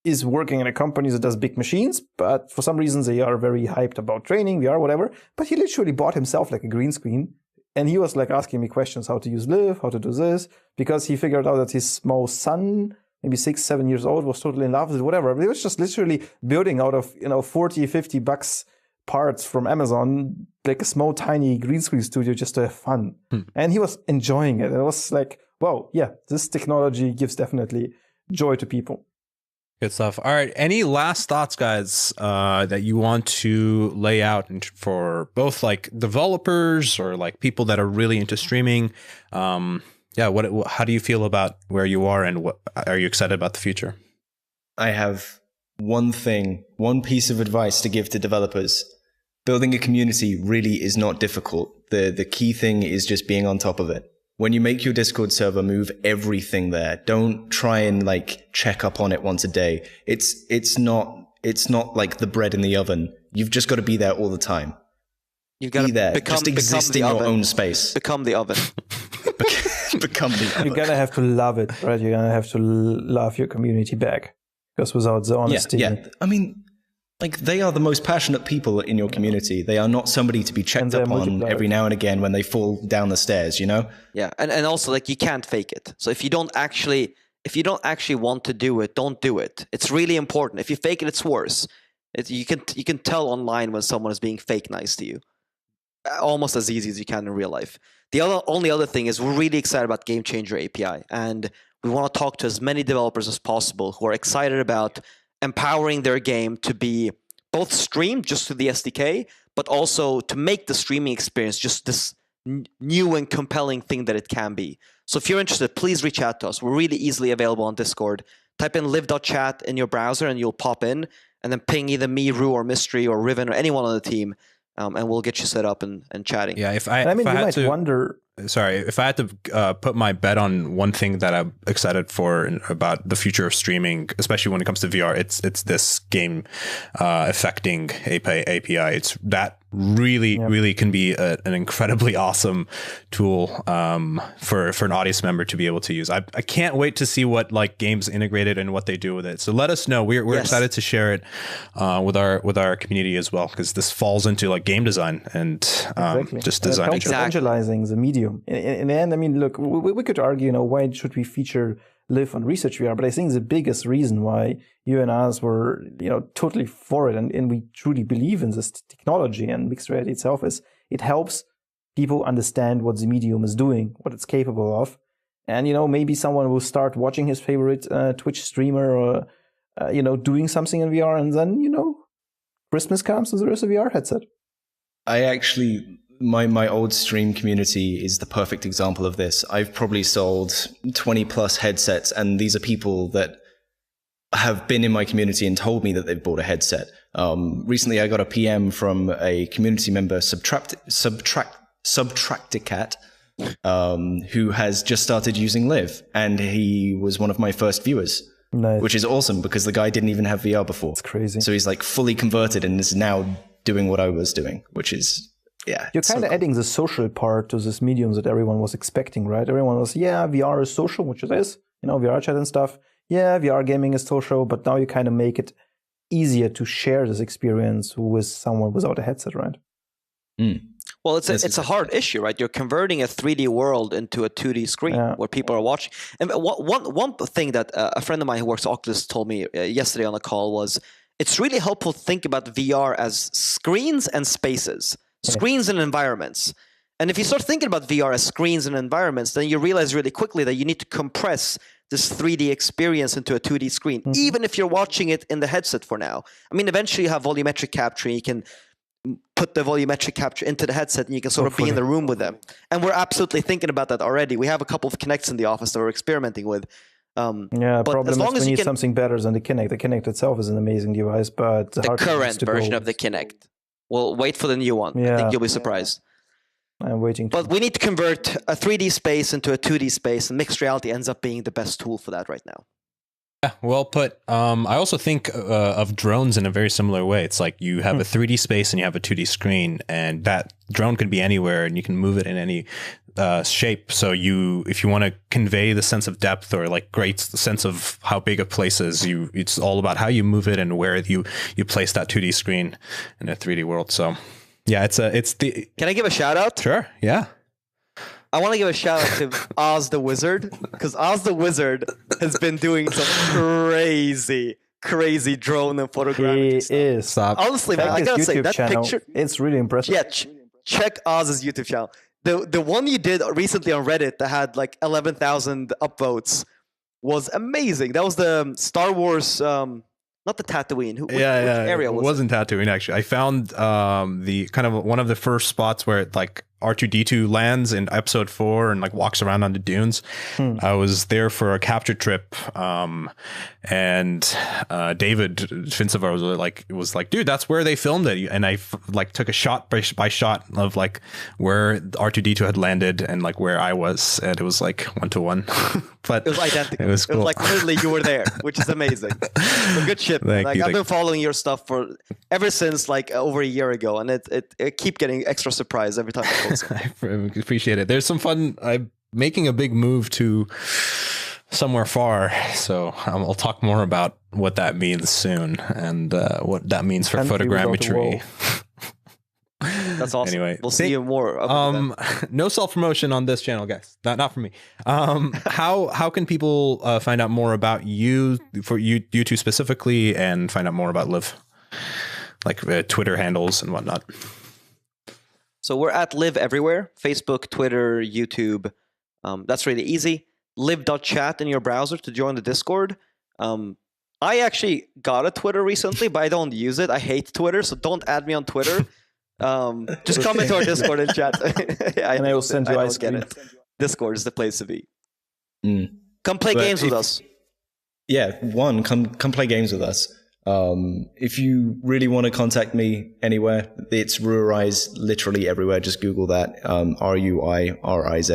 is working in a company that does big machines, but for some reason they are very hyped about training, VR, whatever. But he literally bought himself like a green screen, and he was like asking me questions, how to use LIV, how to do this, because he figured out that his small son, maybe 6-7 years old, was totally in love with it, whatever. But he was just literally building out of, $40-50 parts from Amazon, like a small, tiny green screen studio just to have fun. And he was enjoying it. And it was like, wow, yeah, this technology gives definitely joy to people. Good stuff. All right. Any last thoughts, guys, that you want to lay out for both like developers or like people that are really into streaming? How do you feel about where you are, and what are you excited about the future? I have one piece of advice to give to developers. Building a community really is not difficult. The key thing is just being on top of it. When you make your Discord server, move everything there. Don't try and like check up on it once a day. It's not like the bread in the oven. You've just got to be there all the time. You've got to there. Just exist in your own space. Become the oven. Become the oven. You're gonna have to love it, right? You're gonna have to love your community back, because without the honesty, I mean, like, they are the most passionate people in your community. They are not somebody to be checked up on every now and again when they fall down the stairs, you know? Yeah, and also, like, you can't fake it. So if you don't actually want to do it, don't do it. It's really important. If you fake it, it's worse. You can tell online when someone is being fake nice to you, almost as easy as you can in real life. The only other thing is we're really excited about GameChanger API, and we want to talk to as many developers as possible who are excited about empowering their game to be both streamed just through the SDK, but also to make the streaming experience just this new and compelling thing that it can be. So if you're interested, please reach out to us. We're really easily available on Discord. Type in live.chat in your browser and you'll pop in, and then ping either me, Rue, or Mystery, or Riven, or anyone on the team, and we'll get you set up and chatting. Yeah, if I had to put my bet on one thing that I'm excited for about the future of streaming, especially when it comes to VR, it's this game affecting API. It's that really can be an incredibly awesome tool for an audience member to be able to use. I can't wait to see what like games integrated and what they do with it. So let us know. We're excited to share it with our community as well, because this falls into like game design and just design. Evangelizing the medium. In the end, I mean, look, we could argue, why should we feature LIV on ResearchVR? But I think the biggest reason why you and us were, totally for it, and we truly believe in this technology and mixed reality itself, is it helps people understand what the medium is doing, what it's capable of. And, maybe someone will start watching his favorite Twitch streamer or, doing something in VR, and then, Christmas comes with the ResearchVR headset. My old stream community is the perfect example of this. I've probably sold 20 plus headsets, and these are people that have been in my community and told me that they've bought a headset. Recently, I got a PM from a community member, Subtracticat, who has just started using LIV, and he was one of my first viewers. Nice. Which is awesome, because the guy didn't even have VR before. It's crazy. So he's like fully converted and is now doing what I was doing, which is... Yeah, you're kind of adding the social part to this medium that everyone was expecting, right? Everyone was, VR is social, which it is, VR chat and stuff. Yeah, VR gaming is social, but now you kind of make it easier to share this experience with someone without a headset, right? Well, it's a hard issue, right? You're converting a 3D world into a 2D screen where people are watching. And one thing that a friend of mine who works at Oculus told me yesterday on a call was, it's really helpful to think about VR as screens and spaces. Screens and environments. And if you start thinking about VR as screens and environments, then you realize really quickly that you need to compress this 3D experience into a 2D screen, even if you're watching it in the headset for now. I mean, eventually you have volumetric capture. You can put the volumetric capture into the headset and you can sort of be in the room with them. And we're absolutely thinking about that already. We have a couple of Kinects in the office that we're experimenting with. Problem is we need something better than the Kinect. The Kinect itself is an amazing device, but the current version of the Kinect. We'll wait for the new one. I think you'll be surprised. I'm waiting. But we need to convert a 3D space into a 2D space, and mixed reality ends up being the best tool for that right now. Yeah, well put. I also think of drones in a very similar way. It's like you have a 3D space and you have a 2D screen, and that drone can be anywhere and you can move it in any shape. So if you want to convey the sense of depth or like great sense of how big a place is, it's all about how you move it and where you place that 2D screen in a 3D world. So yeah, Can I give a shout out? Sure. Yeah. I want to give a shout out to Oz the Wizard, because Oz the Wizard has been doing some crazy drone and photography stuff. Stop. Honestly, man, I gotta say that picture. It's really impressive. Yeah, check Oz's YouTube channel. The one you did recently on Reddit that had like 11,000 upvotes was amazing. That was the Star Wars, not the Tatooine. Which area was it? It wasn't Tatooine, actually. I found the kind of one of the first spots where it like R2D2 lands in episode 4 and like walks around on the dunes. I was there for a capture trip, and David Finsevar was like, dude, that's where they filmed it. And I like took a shot by shot of like where R2D2 had landed and like where I was, and it was like 1-to-1. But it was identical. It was cool. It was like literally you were there, which is amazing. It's a good ship. Like I've been following your stuff for ever since like over a year ago, and it keep getting extra surprised every time I post. I appreciate it. There's some fun. I'm making a big move to somewhere far, so I'll talk more about what that means soon and what that means for photogrammetry. That's awesome. Anyway, we'll see you more. No self-promotion on this channel, guys. Not for me. How can people find out more about you, for you two specifically, and find out more about LIV, like Twitter handles and whatnot? So we're at LIV everywhere: Facebook, Twitter, YouTube. That's really easy. liv.chat in your browser to join the Discord. I actually got a Twitter recently, but I don't use it. I hate Twitter, so don't add me on Twitter. Just come into our Discord and chat. And I will send you ice cream. Discord is the place to be. Come play games with us. Yeah, come play games with us. If you really want to contact me anywhere, it's Ruirize literally everywhere. Just Google that. RuiRize.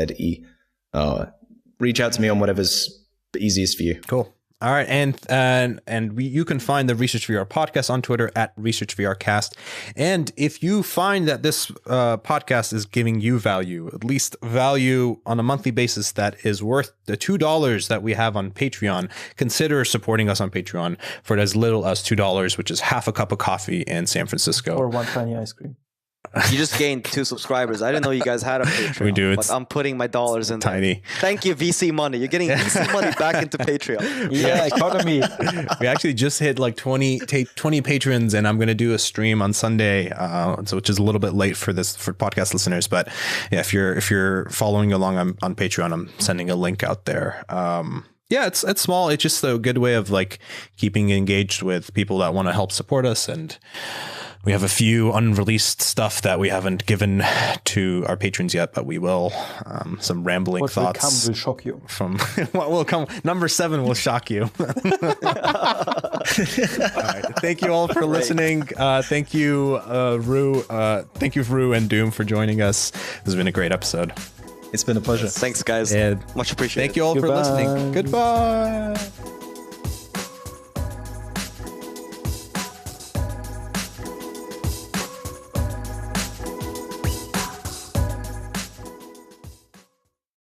Reach out to me on whatever's easiest for you. Cool. All right, and you can find the ResearchVR podcast on Twitter at ResearchVRcast. And if you find that this podcast is giving you value, at least value on a monthly basis that is worth the $2 that we have on Patreon, consider supporting us on Patreon for as little as $2, which is half a cup of coffee in San Francisco. Or one tiny ice cream. You just gained 2 subscribers. I didn't know you guys had a Patreon. We do. But I'm putting my dollars in tiny. There. Thank you, VC money. You're getting VC money back into Patreon. Yeah, economy. We actually just hit like 20 patrons, and I'm going to do a stream on Sunday, which is a little bit late for podcast listeners. But yeah, if you're following along on Patreon, I'm sending a link out there. Yeah, it's small. It's just a good way of like keeping engaged with people that want to help support us. And we have a few unreleased stuff that we haven't given to our patrons yet, but we will. Some rambling thoughts. What will come will shock you. From what will come. Number 7 will shock you. All right. Thank you all for listening. Thank you, Rue. Thank you, Rue and Doom, for joining us. This has been a great episode. It's been a pleasure. Thanks, guys. And much appreciated. Thank you all for listening. Goodbye.